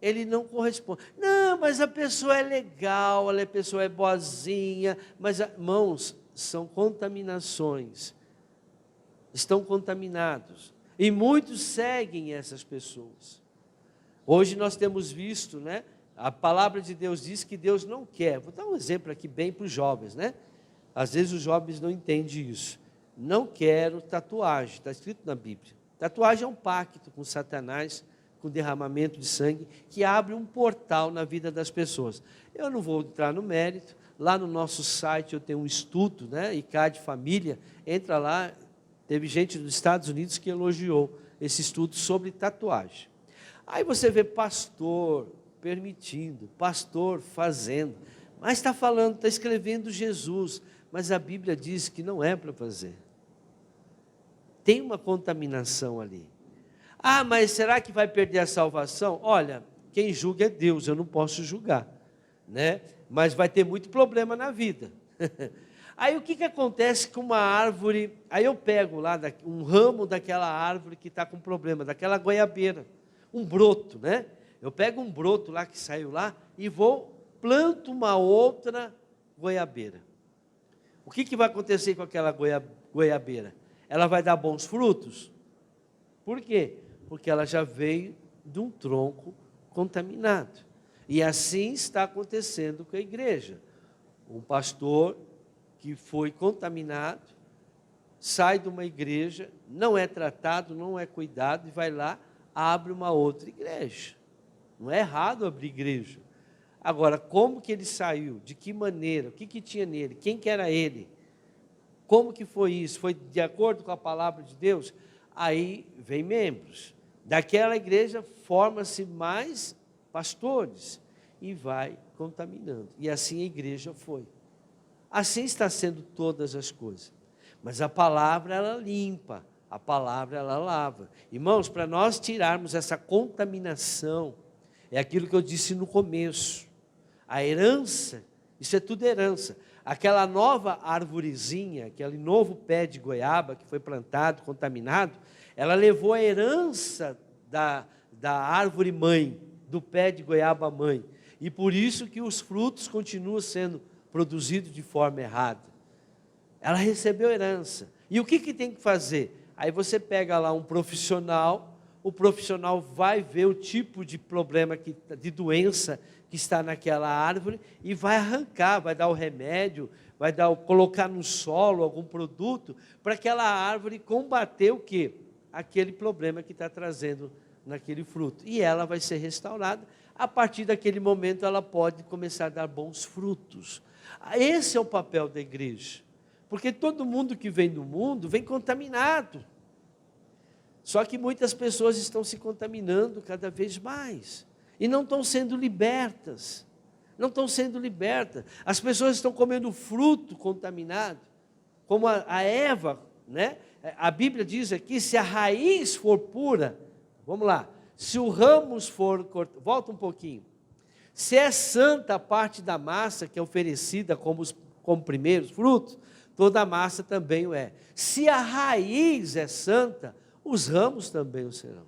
ele não corresponde. Não, mas a pessoa é legal, a pessoa é boazinha, mas, irmãos, são contaminações. Estão contaminados. E muitos seguem essas pessoas. Hoje nós temos visto, né? A palavra de Deus diz que Deus não quer. Vou dar um exemplo aqui bem para os jovens, né? Às vezes os jovens não entendem isso. Não quero tatuagem, está escrito na Bíblia. Tatuagem é um pacto com Satanás, com derramamento de sangue, que abre um portal na vida das pessoas. Eu não vou entrar no mérito. Lá no nosso site eu tenho um estudo, né? ICAD Família, entra lá, teve gente dos Estados Unidos que elogiou esse estudo sobre tatuagem. Aí você vê pastor permitindo, pastor fazendo, mas está falando, está escrevendo Jesus, mas a Bíblia diz que não é para fazer. Tem uma contaminação ali. Ah, mas será que vai perder a salvação? Olha, quem julga é Deus, eu não posso julgar. né? Mas vai ter muito problema na vida. Aí o que acontece com uma árvore? Aí eu pego lá um ramo daquela árvore que está com problema, daquela goiabeira, um broto, né? Eu pego um broto lá que saiu lá e planto uma outra goiabeira. O que vai acontecer com aquela goiabeira? Ela vai dar bons frutos? Por quê? Porque ela já veio de um tronco contaminado. E assim está acontecendo com a igreja. Um pastor que foi contaminado, sai de uma igreja, não é tratado, não é cuidado, e vai lá, abre uma outra igreja. Não é errado abrir igreja. Agora, como que ele saiu? De que maneira? O que tinha nele? Quem que era ele? Como que foi isso? Foi de acordo com a palavra de Deus? Aí vem membros. Daquela igreja forma-se mais pastores e vai contaminando. E assim a igreja foi. Assim está sendo todas as coisas. Mas a palavra, ela limpa. A palavra, ela lava. Irmãos, para nós tirarmos essa contaminação, é aquilo que eu disse no começo. A herança, isso é tudo herança. Aquela nova arvorezinha, aquele novo pé de goiaba que foi plantado, contaminado, ela levou a herança da árvore mãe, do pé de goiaba mãe. E por isso que os frutos continuam sendo produzidos de forma errada. Ela recebeu herança. E o que tem que fazer? Aí você pega lá um profissional, o profissional vai ver o tipo de problema, de doença que está naquela árvore e vai arrancar, vai dar o remédio, colocar no solo algum produto para aquela árvore combater o quê? Aquele problema que está trazendo naquele fruto. E ela vai ser restaurada. A partir daquele momento ela pode começar a dar bons frutos. Esse é o papel da igreja. Porque todo mundo que vem do mundo vem contaminado. Só que muitas pessoas estão se contaminando cada vez mais. E não estão sendo libertas. Não estão sendo libertas. As pessoas estão comendo fruto contaminado. Como a Eva, né? A Bíblia diz aqui, se a raiz for pura, vamos lá, se o ramos for cortado, volta um pouquinho. Se é santa a parte da massa que é oferecida como primeiros frutos, toda a massa também o é. Se a raiz é santa, os ramos também o serão.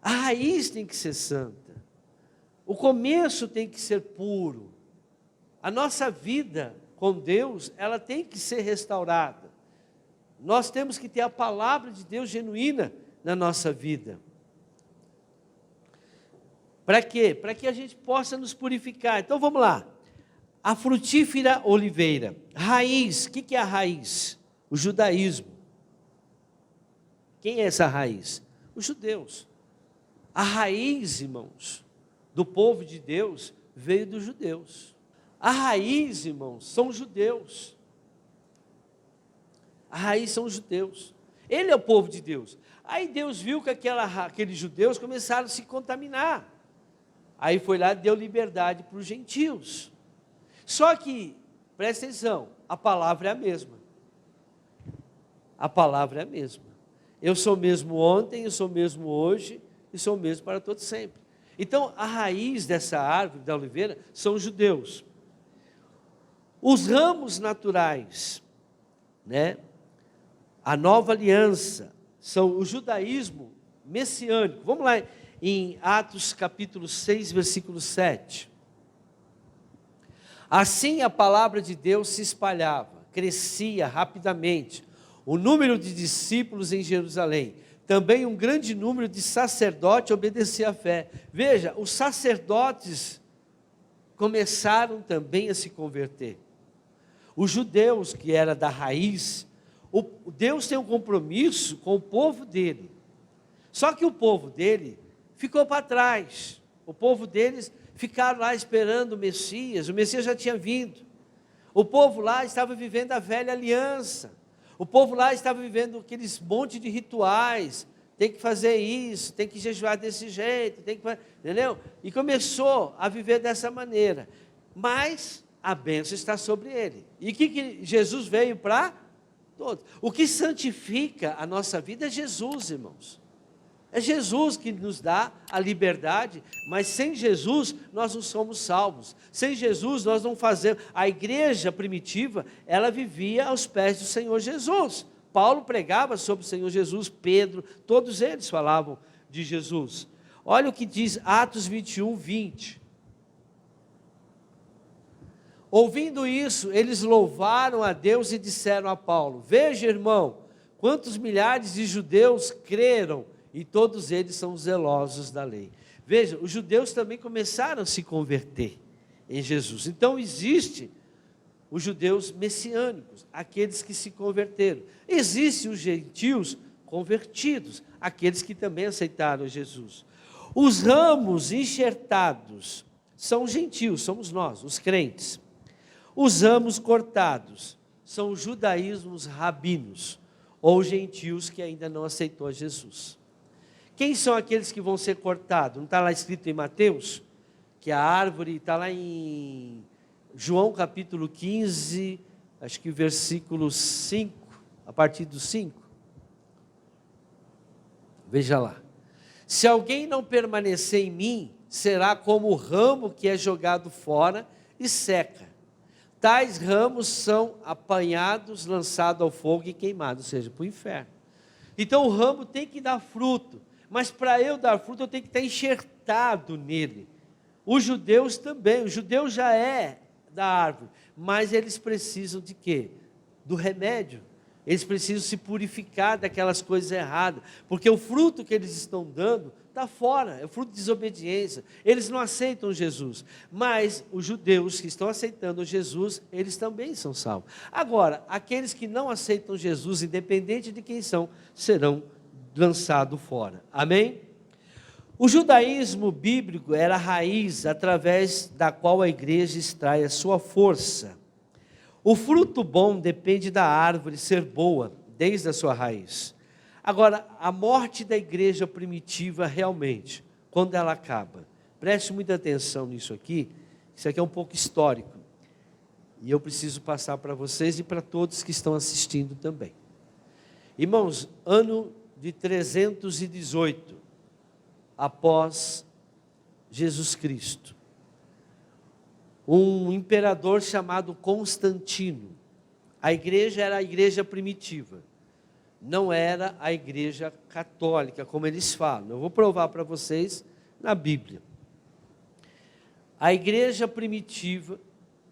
A raiz tem que ser santa. O começo tem que ser puro. A nossa vida com Deus, ela tem que ser restaurada. Nós temos que ter a palavra de Deus genuína na nossa vida. Para quê? Para que a gente possa nos purificar. Então vamos lá. A frutífera oliveira. Raiz. O que é a raiz? O judaísmo. Quem é essa raiz? Os judeus. A raiz, irmãos, do povo de Deus veio dos judeus. A raiz, irmãos, são os judeus. A raiz são os judeus. Ele é o povo de Deus. Aí Deus viu que aqueles judeus começaram a se contaminar. Aí foi lá e deu liberdade para os gentios. Só que, presta atenção, a palavra é a mesma. A palavra é a mesma. Eu sou mesmo ontem, eu sou mesmo hoje, e sou mesmo para todo sempre. Então, a raiz dessa árvore, da oliveira, são os judeus. Os ramos naturais, né? A nova aliança, são o judaísmo messiânico. Vamos lá em Atos capítulo 6, versículo 7. Assim a palavra de Deus se espalhava, crescia rapidamente, o número de discípulos em Jerusalém. Também um grande número de sacerdotes obedecia à fé. Veja, os sacerdotes começaram também a se converter. Os judeus, que era da raiz, Deus tem um compromisso com o povo dele. Só que o povo dele ficou para trás. O povo deles ficaram lá esperando o Messias já tinha vindo. O povo lá estava vivendo a velha aliança. O povo lá estava vivendo aqueles monte de rituais. Tem que fazer isso, tem que jejuar desse jeito, entendeu? E começou a viver dessa maneira. Mas a bênção está sobre ele. E o que Jesus veio para todos? O que santifica a nossa vida é Jesus, irmãos. É Jesus que nos dá a liberdade, mas sem Jesus nós não somos salvos. Sem Jesus nós não fazemos. A igreja primitiva, ela vivia aos pés do Senhor Jesus. Paulo pregava sobre o Senhor Jesus, Pedro, todos eles falavam de Jesus. Olha o que diz Atos 21, 20. Ouvindo isso, eles louvaram a Deus e disseram a Paulo: veja, irmão, quantos milhares de judeus creram, e todos eles são zelosos da lei. Veja, os judeus também começaram a se converter em Jesus. Então existe os judeus messiânicos, aqueles que se converteram. Existem os gentios convertidos, aqueles que também aceitaram Jesus. Os ramos enxertados são gentios, somos nós, os crentes. Os ramos cortados são os judaísmos rabinos, ou gentios que ainda não aceitou Jesus. Quem são aqueles que vão ser cortados? Não está lá escrito em Mateus? Que a árvore, está lá em João capítulo 15, acho que versículo 5, a partir do 5. Veja lá. Se alguém não permanecer em mim, será como o ramo que é jogado fora e seca. Tais ramos são apanhados, lançados ao fogo e queimados, ou seja, para o inferno. Então o ramo tem que dar fruto, mas para eu dar fruto eu tenho que estar enxertado nele. Os judeus também, o judeu já é da árvore, mas eles precisam de quê? Do remédio. Eles precisam se purificar daquelas coisas erradas, porque o fruto que eles estão dando está fora, é o fruto de desobediência. Eles não aceitam Jesus, mas os judeus que estão aceitando Jesus, eles também são salvos. Agora, aqueles que não aceitam Jesus, independente de quem são, serão lançados fora. Amém? O judaísmo bíblico era a raiz através da qual a igreja extrai a sua força. O fruto bom depende da árvore ser boa, desde a sua raiz. Agora, a morte da igreja primitiva realmente, quando ela acaba, preste muita atenção nisso aqui, isso aqui é um pouco histórico, e eu preciso passar para vocês e para todos que estão assistindo também. Irmãos, ano de 318, após Jesus Cristo, um imperador chamado Constantino. A igreja era a igreja primitiva, não era a igreja católica, como eles falam. Eu vou provar para vocês na Bíblia. A igreja primitiva,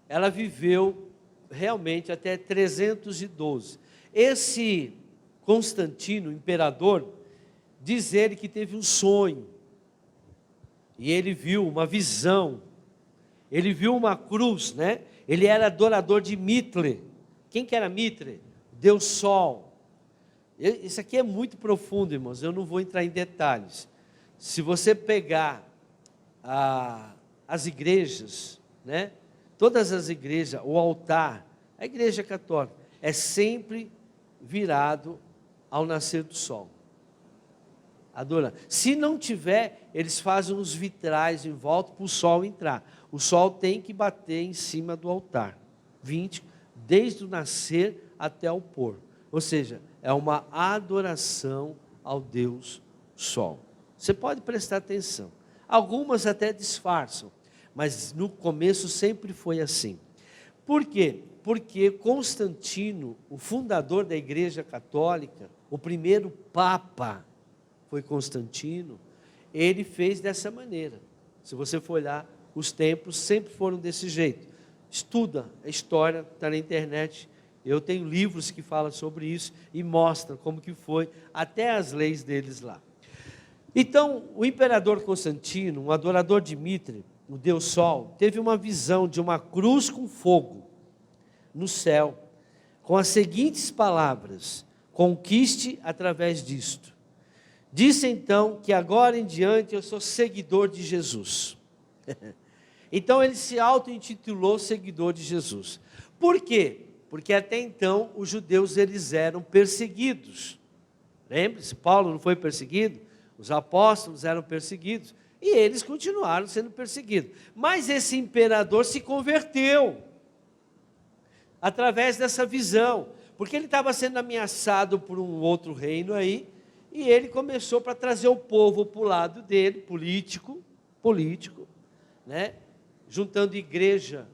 ela viveu realmente até 312. Esse Constantino, imperador, diz ele que teve um sonho, e ele viu uma visão. Ele viu uma cruz, né? Ele era adorador de Mitre. Quem que era Mitre? Deus Sol. Isso aqui é muito profundo, irmãos. Eu não vou entrar em detalhes. Se você pegar as igrejas, né? Todas as igrejas, o altar, a igreja católica, é sempre virado ao nascer do sol. Adorando. Se não tiver, eles fazem uns vitrais em volta para o sol entrar. O sol tem que bater em cima do altar, desde o nascer até o pôr. Ou seja, é uma adoração ao Deus Sol. Você pode prestar atenção. Algumas até disfarçam, mas no começo sempre foi assim. Por quê? Porque Constantino, o fundador da Igreja Católica, o primeiro Papa foi Constantino, ele fez dessa maneira. Se você for olhar, os templos sempre foram desse jeito. Estuda a história, está na internet. Eu tenho livros que falam sobre isso e mostram como que foi, até as leis deles lá. Então, o imperador Constantino, um adorador de Mitre, o Deus Sol, teve uma visão de uma cruz com fogo no céu, com as seguintes palavras: conquiste através disto. Disse então que agora em diante eu sou seguidor de Jesus. Então ele se auto-intitulou seguidor de Jesus. Por quê? Porque até então os judeus eles eram perseguidos. Lembre-se, Paulo não foi perseguido? Os apóstolos eram perseguidos. E eles continuaram sendo perseguidos. Mas esse imperador se converteu através dessa visão. Porque ele estava sendo ameaçado por um outro reino aí. E ele começou para trazer o povo para o lado dele, político, né? Juntando igreja,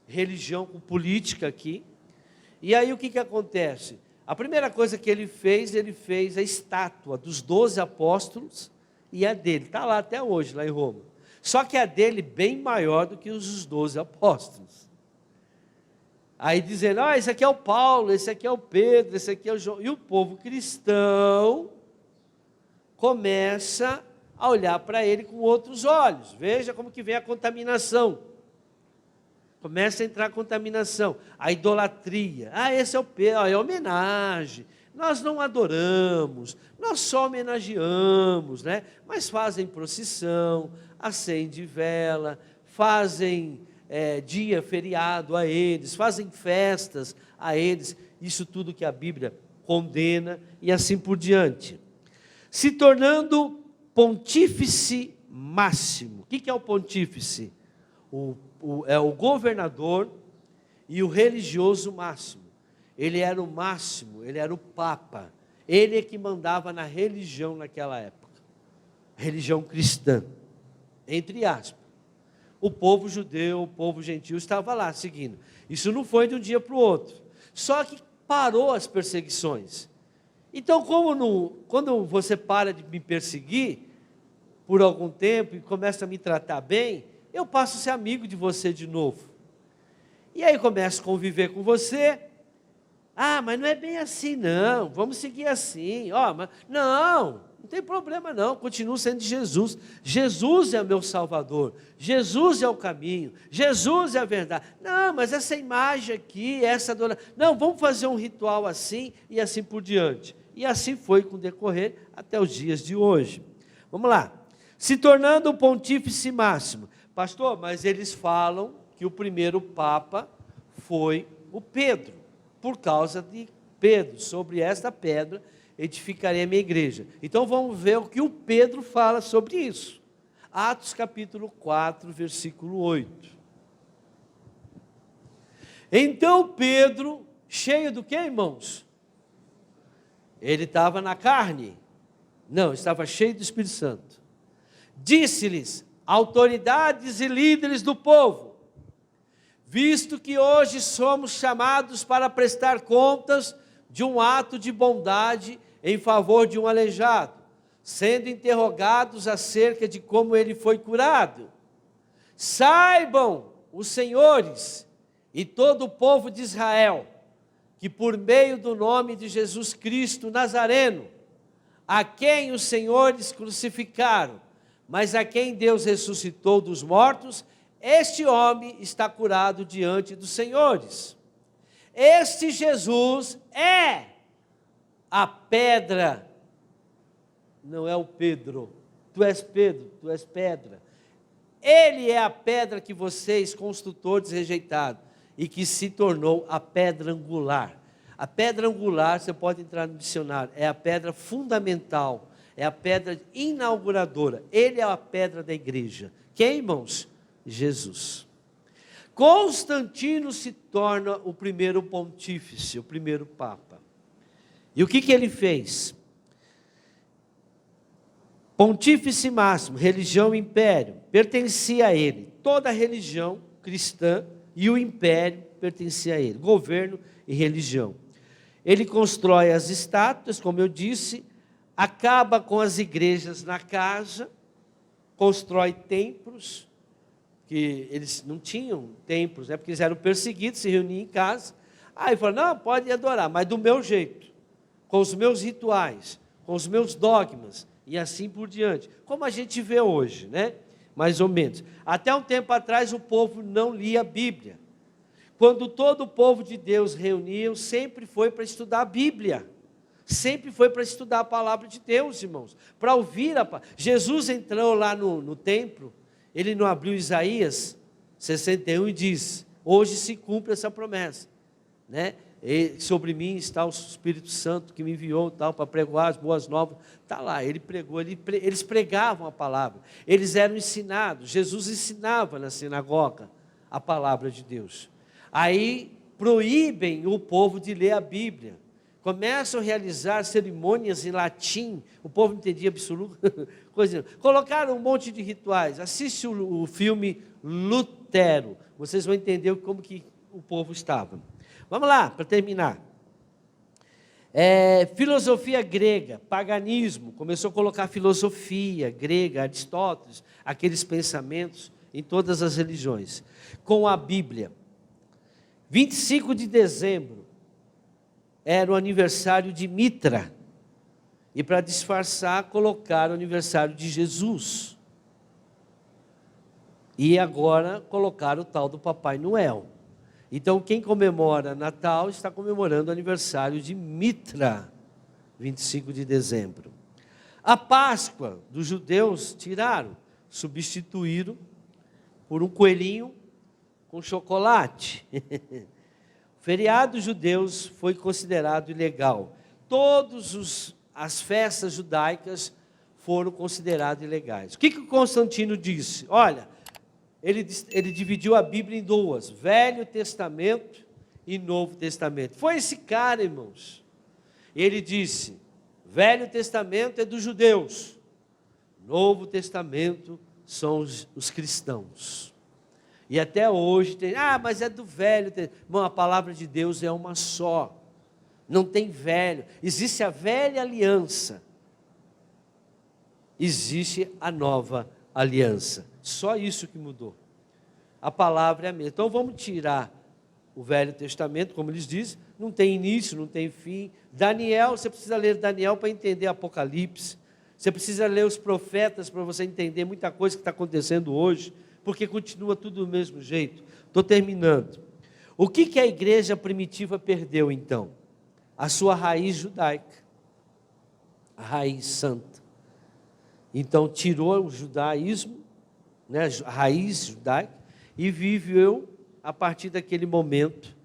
religião com política aqui. E aí o que acontece? A primeira coisa que ele fez a estátua dos 12 apóstolos e a dele. Está lá até hoje, lá em Roma. Só que a dele bem maior do que os dos 12 apóstolos. Aí dizendo, esse aqui é o Paulo, esse aqui é o Pedro, esse aqui é o João. E o povo cristão começa a olhar para ele com outros olhos. Veja como que vem a contaminação. Começa a entrar a contaminação, a idolatria. Esse é o Pedro, é homenagem. Nós não adoramos, nós só homenageamos, né? Mas fazem procissão, acendem vela, fazem dia feriado a eles, fazem festas a eles. Isso tudo que a Bíblia condena e assim por diante. Se tornando pontífice máximo. O que é o pontífice? É o governador e o religioso máximo. Ele era o máximo, ele era o papa. Ele é que mandava na religião naquela época. Religião cristã, entre aspas. O povo judeu, o povo gentil estava lá seguindo. Isso não foi de um dia para o outro. Só que parou as perseguições. Então, quando você para de me perseguir por algum tempo e começa a me tratar bem, eu passo a ser amigo de você de novo. E aí começo a conviver com você. Mas não é bem assim não, vamos seguir assim. Não tem problema não, continuo sendo de Jesus. Jesus é o meu Salvador, Jesus é o caminho, Jesus é a verdade. Não, mas essa imagem aqui, essa adoração, não, vamos fazer um ritual assim e assim por diante. E assim foi com o decorrer até os dias de hoje. Vamos lá. Se tornando o pontífice máximo. Pastor, mas eles falam que o primeiro Papa foi o Pedro, por causa de Pedro, sobre esta pedra edificarei a minha igreja. Então vamos ver o que o Pedro fala sobre isso. Atos capítulo 4, versículo 8. Então Pedro, cheio do que, irmãos? Ele estava na carne? Não, estava cheio do Espírito Santo. Disse-lhes, autoridades e líderes do povo, visto que hoje somos chamados para prestar contas de um ato de bondade em favor de um aleijado, sendo interrogados acerca de como ele foi curado. Saibam os senhores e todo o povo de Israel, que por meio do nome de Jesus Cristo Nazareno, a quem os senhores crucificaram, mas a quem Deus ressuscitou dos mortos, este homem está curado diante dos senhores. Este Jesus é a pedra, não é o Pedro. Tu és Pedro, tu és pedra. Ele é a pedra que vocês, construtores, rejeitaram, e que se tornou a pedra angular. A pedra angular, você pode entrar no dicionário, é a pedra fundamental, é a pedra inauguradora. Ele é a pedra da igreja. Quem, irmãos? Jesus. Constantino se torna o primeiro pontífice, o primeiro papa. E o que ele fez? Pontífice máximo, religião e império, pertencia a ele. Toda a religião cristã e o império pertencia a ele. Governo e religião. Ele constrói as estátuas, como eu disse, acaba com as igrejas na casa, constrói templos, que eles não tinham templos, porque eles eram perseguidos, se reuniam em casa. Aí falou, não, pode adorar, mas do meu jeito, com os meus rituais, com os meus dogmas, e assim por diante. Como a gente vê hoje, né? Mais ou menos. Até um tempo atrás o povo não lia a Bíblia. Quando todo o povo de Deus reuniu, sempre foi para estudar a Bíblia. Sempre foi para estudar a palavra de Deus, irmãos. Para ouvir a palavra. Jesus entrou lá no templo, ele não abriu Isaías 61 e diz, hoje se cumpre essa promessa, né? E sobre mim está o Espírito Santo que me enviou tal, para pregoar as boas novas. Está lá, ele pregou, eles pregavam a palavra, eles eram ensinados, Jesus ensinava na sinagoga a palavra de Deus. Aí proíbem o povo de ler a Bíblia, Começam a realizar cerimônias em latim, o povo não entendia absoluta coisa. Colocaram um monte de rituais. Assiste o filme Lutero, vocês vão entender como que o povo estava. Vamos lá, para terminar. Filosofia grega, paganismo, começou a colocar filosofia grega, Aristóteles, aqueles pensamentos em todas as religiões. Com a Bíblia, 25 de dezembro, era o aniversário de Mitra, e para disfarçar, colocaram o aniversário de Jesus. E agora colocaram o tal do Papai Noel. Então, quem comemora Natal está comemorando o aniversário de Mitra, 25 de dezembro. A Páscoa dos judeus tiraram, substituíram por um coelhinho com chocolate. O feriado dos judeus foi considerado ilegal. Todas as festas judaicas foram consideradas ilegais. O que o Constantino disse? Olha, ele dividiu a Bíblia em duas, Velho Testamento e Novo Testamento. Foi esse cara, irmãos. Ele disse, Velho Testamento é dos judeus, Novo Testamento são os cristãos. E até hoje tem, mas é do Velho Testamento. Bom, a palavra de Deus é uma só, não tem velho. Existe a velha aliança, existe a nova aliança. Só isso que mudou. A palavra é a mesma. Então vamos tirar o Velho Testamento, como eles dizem, não tem início, não tem fim. Daniel, você precisa ler Daniel para entender Apocalipse. Você precisa ler os profetas para você entender muita coisa que está acontecendo hoje, porque continua tudo do mesmo jeito. Estou terminando. O que a igreja primitiva perdeu então? A sua raiz judaica, a raiz santa. Então tirou o judaísmo, né, a raiz judaica, e viveu, a partir daquele momento,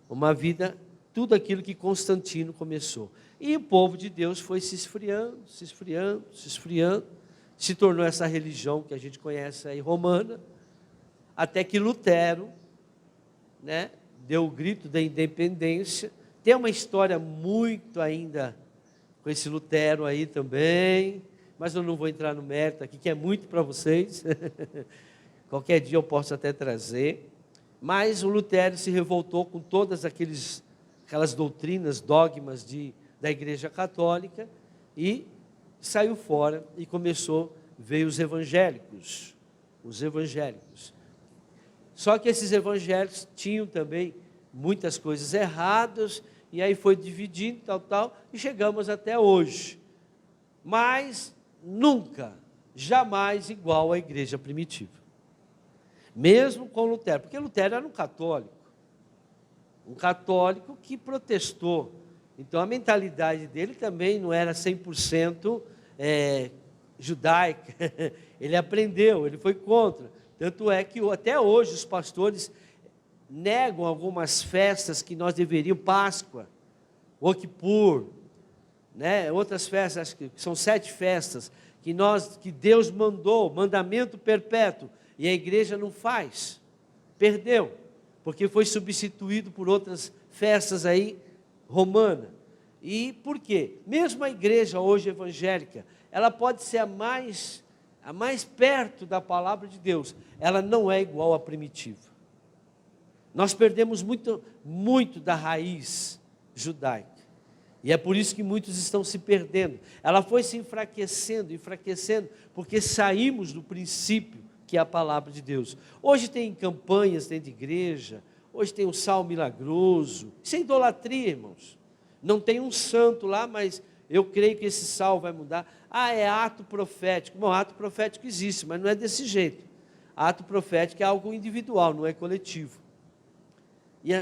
uma vida, tudo aquilo que Constantino começou. E o povo de Deus foi se esfriando, se esfriando, se esfriando, se tornou essa religião que a gente conhece aí, romana, até que Lutero, né, deu o grito da independência. Tem uma história muito ainda com esse Lutero aí também, mas eu não vou entrar no mérito aqui, que é muito para vocês. Qualquer dia eu posso até trazer. Mas o Lutero se revoltou com todas aquelas doutrinas, dogmas da Igreja Católica e saiu fora e veio os evangélicos. Os evangélicos. Só que esses evangélicos tinham também muitas coisas erradas, e aí foi dividindo, tal, e chegamos até hoje. Mas nunca, jamais igual à igreja primitiva. Mesmo com Lutero, porque Lutero era um católico que protestou. Então a mentalidade dele também não era 100% judaica. Ele aprendeu, ele foi contra. Tanto é que até hoje os pastores negam algumas festas que nós deveríamos, Páscoa, Yom Kippur, né? Outras festas, acho que são 7 festas, que Deus mandou, mandamento perpétuo, e a igreja não faz, perdeu, porque foi substituído por outras festas aí, romana. E por quê? Mesmo a igreja hoje evangélica, ela pode ser a mais perto da palavra de Deus, ela não é igual à primitiva. Nós perdemos muito, muito da raiz judaica. E é por isso que muitos estão se perdendo. Ela foi se enfraquecendo, porque saímos do princípio que é a palavra de Deus. Hoje tem campanhas dentro de igreja, hoje tem um sal milagroso. Isso é idolatria, irmãos. Não tem um santo lá, mas eu creio que esse sal vai mudar. É ato profético. Bom, ato profético existe, mas não é desse jeito. Ato profético é algo individual, não é coletivo. E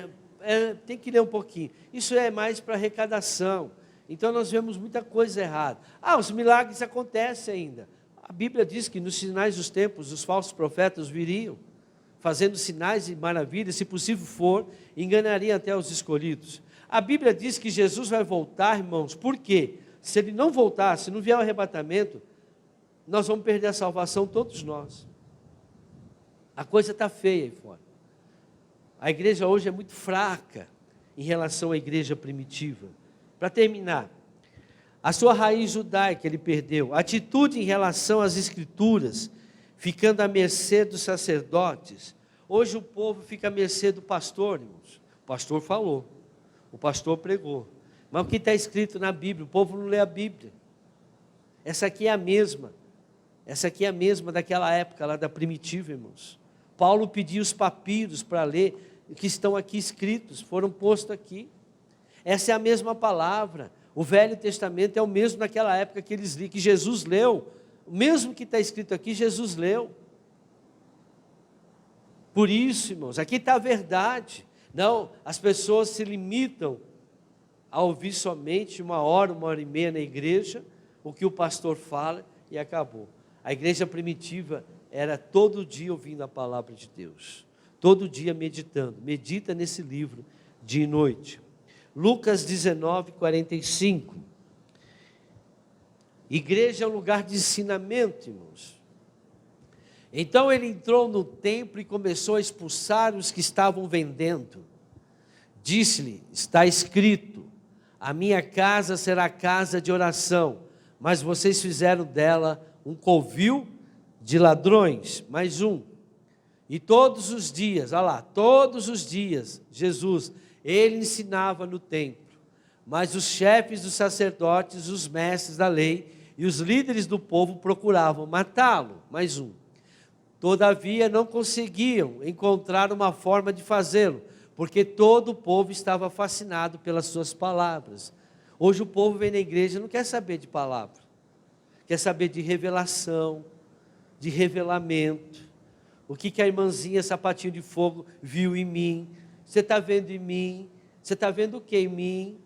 tem que ler um pouquinho. Isso é mais para arrecadação. Então nós vemos muita coisa errada. Os milagres acontecem ainda. A Bíblia diz que nos sinais dos tempos os falsos profetas viriam, fazendo sinais e maravilhas, se possível for, enganariam até os escolhidos. A Bíblia diz que Jesus vai voltar, irmãos, por quê? Se ele não voltar, se não vier o arrebatamento, nós vamos perder a salvação, todos nós. A coisa está feia aí fora. A igreja hoje é muito fraca em relação à igreja primitiva. Para terminar, a sua raiz judaica ele perdeu, a atitude em relação às escrituras, ficando à mercê dos sacerdotes. Hoje o povo fica à mercê do pastor, irmãos. O pastor falou, o pastor pregou, mas o que está escrito na Bíblia? O povo não lê a Bíblia. Essa aqui é a mesma daquela época lá da primitiva, irmãos. Paulo pediu os papiros para ler, que estão aqui escritos, foram postos aqui. Essa é a mesma palavra. O Velho Testamento é o mesmo naquela época que eles liam, que Jesus leu. O mesmo que está escrito aqui, Jesus leu. Por isso, irmãos, aqui está a verdade. Não, as pessoas se limitam a ouvir somente uma hora e meia na igreja, o que o pastor fala e acabou. A igreja primitiva era todo dia ouvindo a palavra de Deus, todo dia meditando. Medita nesse livro dia e noite. Lucas 19, 45. Igreja é um lugar de ensinamento, irmãos. Então ele entrou no templo e começou a expulsar os que estavam vendendo. Disse-lhe, está escrito, a minha casa será casa de oração, mas vocês fizeram dela um covil de ladrões. Mais um. E todos os dias, olha lá, todos os dias, Jesus, ele ensinava no templo, mas os chefes dos sacerdotes, os mestres da lei e os líderes do povo procuravam matá-lo. Mais um. Todavia não conseguiam encontrar uma forma de fazê-lo, porque todo o povo estava fascinado pelas suas palavras. Hoje o povo vem na igreja e não quer saber de palavra, quer saber de revelação, de revelamento. O que a irmãzinha Sapatinho de Fogo viu em mim? Você está vendo em mim? Você está vendo o que em mim?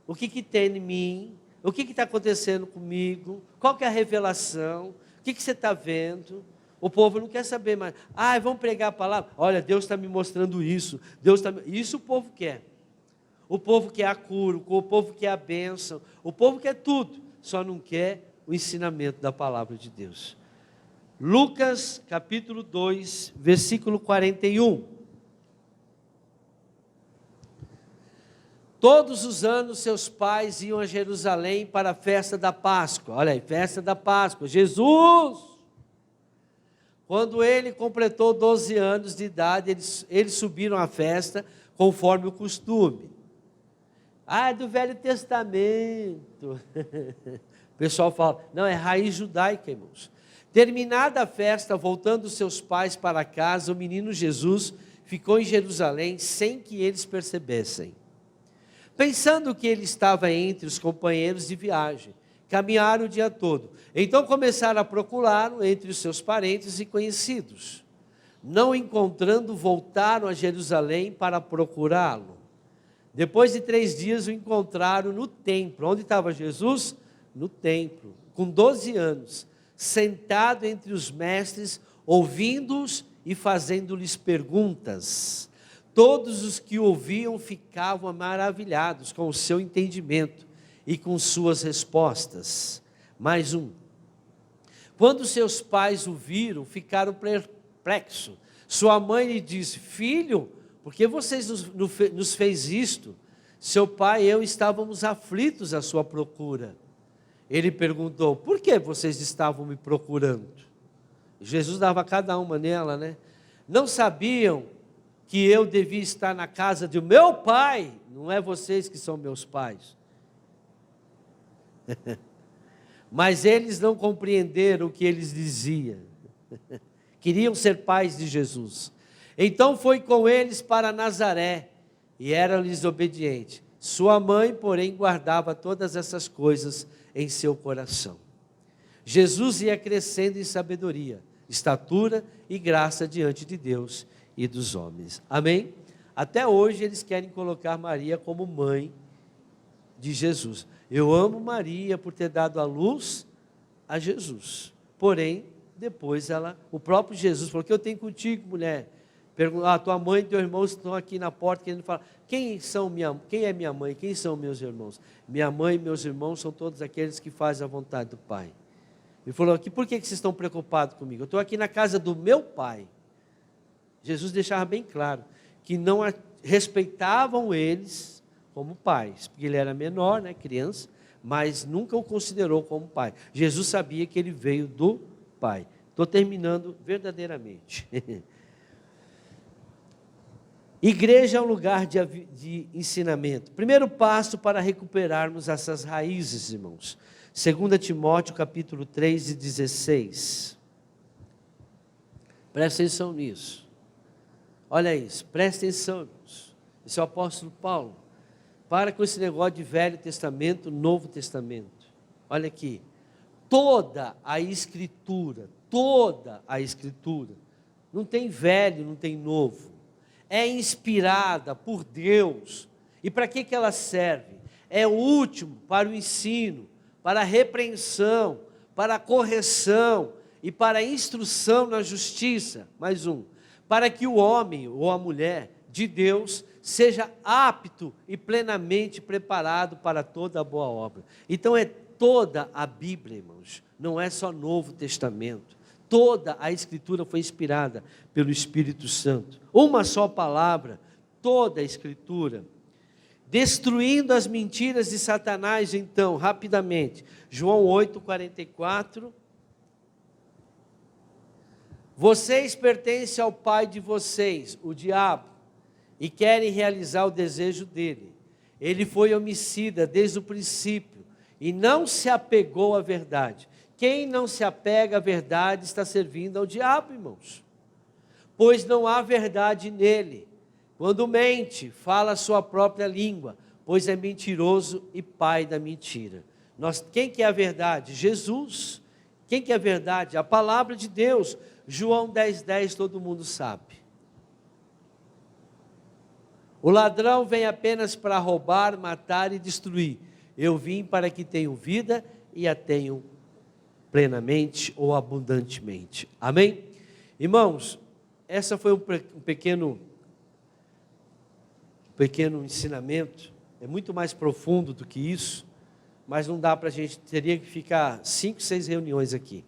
O que tem em mim? O que está acontecendo comigo? Qual que é a revelação? O que você está vendo? O povo não quer saber mais. Vamos pregar a palavra? Olha, Deus está me mostrando isso. Isso o povo quer. O povo quer a cura, o povo quer a bênção, o povo quer tudo, só não quer o ensinamento da palavra de Deus. Lucas capítulo 2, versículo 41. Todos os anos seus pais iam a Jerusalém para a festa da Páscoa. Olha aí, festa da Páscoa. Jesus! Quando ele completou 12 anos de idade, eles subiram à festa conforme o costume. É do Velho Testamento. O pessoal fala, não, é raiz judaica, irmãos. Terminada a festa, voltando seus pais para casa, o menino Jesus ficou em Jerusalém sem que eles percebessem. Pensando que ele estava entre os companheiros de viagem, caminharam o dia todo. Então começaram a procurá-lo entre os seus parentes e conhecidos. Não encontrando, voltaram a Jerusalém para procurá-lo. Depois de 3 dias o encontraram no templo. Onde estava Jesus? No templo, com 12 anos, sentado entre os mestres, ouvindo-os e fazendo-lhes perguntas. Todos os que ouviam ficavam maravilhados com o seu entendimento e com suas respostas. Mais um. Quando seus pais o viram, ficaram perplexos. Sua mãe lhe disse, filho, por que vocês nos fez isto? Seu pai e eu estávamos aflitos à sua procura. Ele perguntou, por que vocês estavam me procurando? Jesus dava cada uma nela, né? Não sabiam que eu devia estar na casa do meu pai? Não é vocês que são meus pais. Mas eles não compreenderam o que eles diziam. Queriam ser pais de Jesus. Então foi com eles para Nazaré e era-lhes obediente. Sua mãe, porém, guardava todas essas coisas em seu coração. Jesus ia crescendo em sabedoria, estatura e graça diante de Deus e dos homens. Amém? Até hoje eles querem colocar Maria como mãe de Jesus. Eu amo Maria por ter dado a luz a Jesus. Porém, depois o próprio Jesus falou, o que eu tenho contigo, mulher? Tua mãe e teu irmão estão aqui na porta querendo falar, quem é minha mãe, quem são meus irmãos? Minha mãe e meus irmãos são todos aqueles que fazem a vontade do Pai. Ele falou aqui, por que vocês estão preocupados comigo? Eu estou aqui na casa do meu Pai. Jesus deixava bem claro que não respeitavam eles, como pais, porque ele era menor, né, criança, mas nunca o considerou como pai. Jesus sabia que ele veio do Pai. Estou terminando verdadeiramente. Igreja é um lugar de ensinamento. Primeiro passo para recuperarmos essas raízes, irmãos. 2 Timóteo capítulo 3 e 16. Presta atenção nisso. Olha isso, presta atenção, irmãos. Esse é o apóstolo Paulo. Para com esse negócio de Velho Testamento, Novo Testamento. Olha aqui. Toda a Escritura, não tem velho, não tem novo, é inspirada por Deus. E para que ela serve? É útil para o ensino, para a repreensão, para a correção e para a instrução na justiça. Mais um. Para que o homem ou a mulher de Deus seja apto e plenamente preparado para toda a boa obra. Então é toda a Bíblia, irmãos, não é só Novo Testamento. Toda a Escritura foi inspirada pelo Espírito Santo. Uma só palavra, toda a Escritura. Destruindo as mentiras de Satanás, então, rapidamente. João 8:44. Vocês pertencem ao pai de vocês, o diabo, e querem realizar o desejo dele. Ele foi homicida desde o princípio e não se apegou à verdade. Quem não se apega à verdade está servindo ao diabo, irmãos. Pois não há verdade nele. Quando mente, fala a sua própria língua, pois é mentiroso e pai da mentira. Quem que é a verdade? Jesus. Quem que é a verdade? A palavra de Deus. João 10:10, todo mundo sabe. O ladrão vem apenas para roubar, matar e destruir. Eu vim para que tenham vida e a tenham plenamente ou abundantemente. Amém? Irmãos, essa foi um pequeno ensinamento. É muito mais profundo do que isso, mas não dá para a gente, teria que ficar 5, 6 reuniões aqui.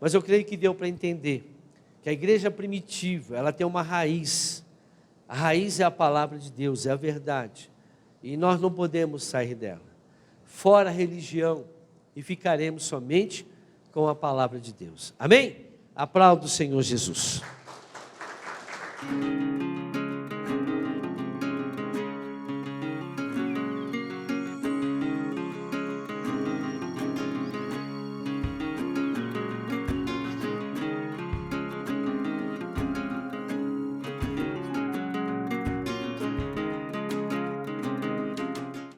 Mas eu creio que deu para entender que a igreja primitiva, ela tem uma raiz. A raiz é a palavra de Deus, é a verdade. E nós não podemos sair dela. Fora a religião, e ficaremos somente com a palavra de Deus. Amém? Aplauda o Senhor Jesus.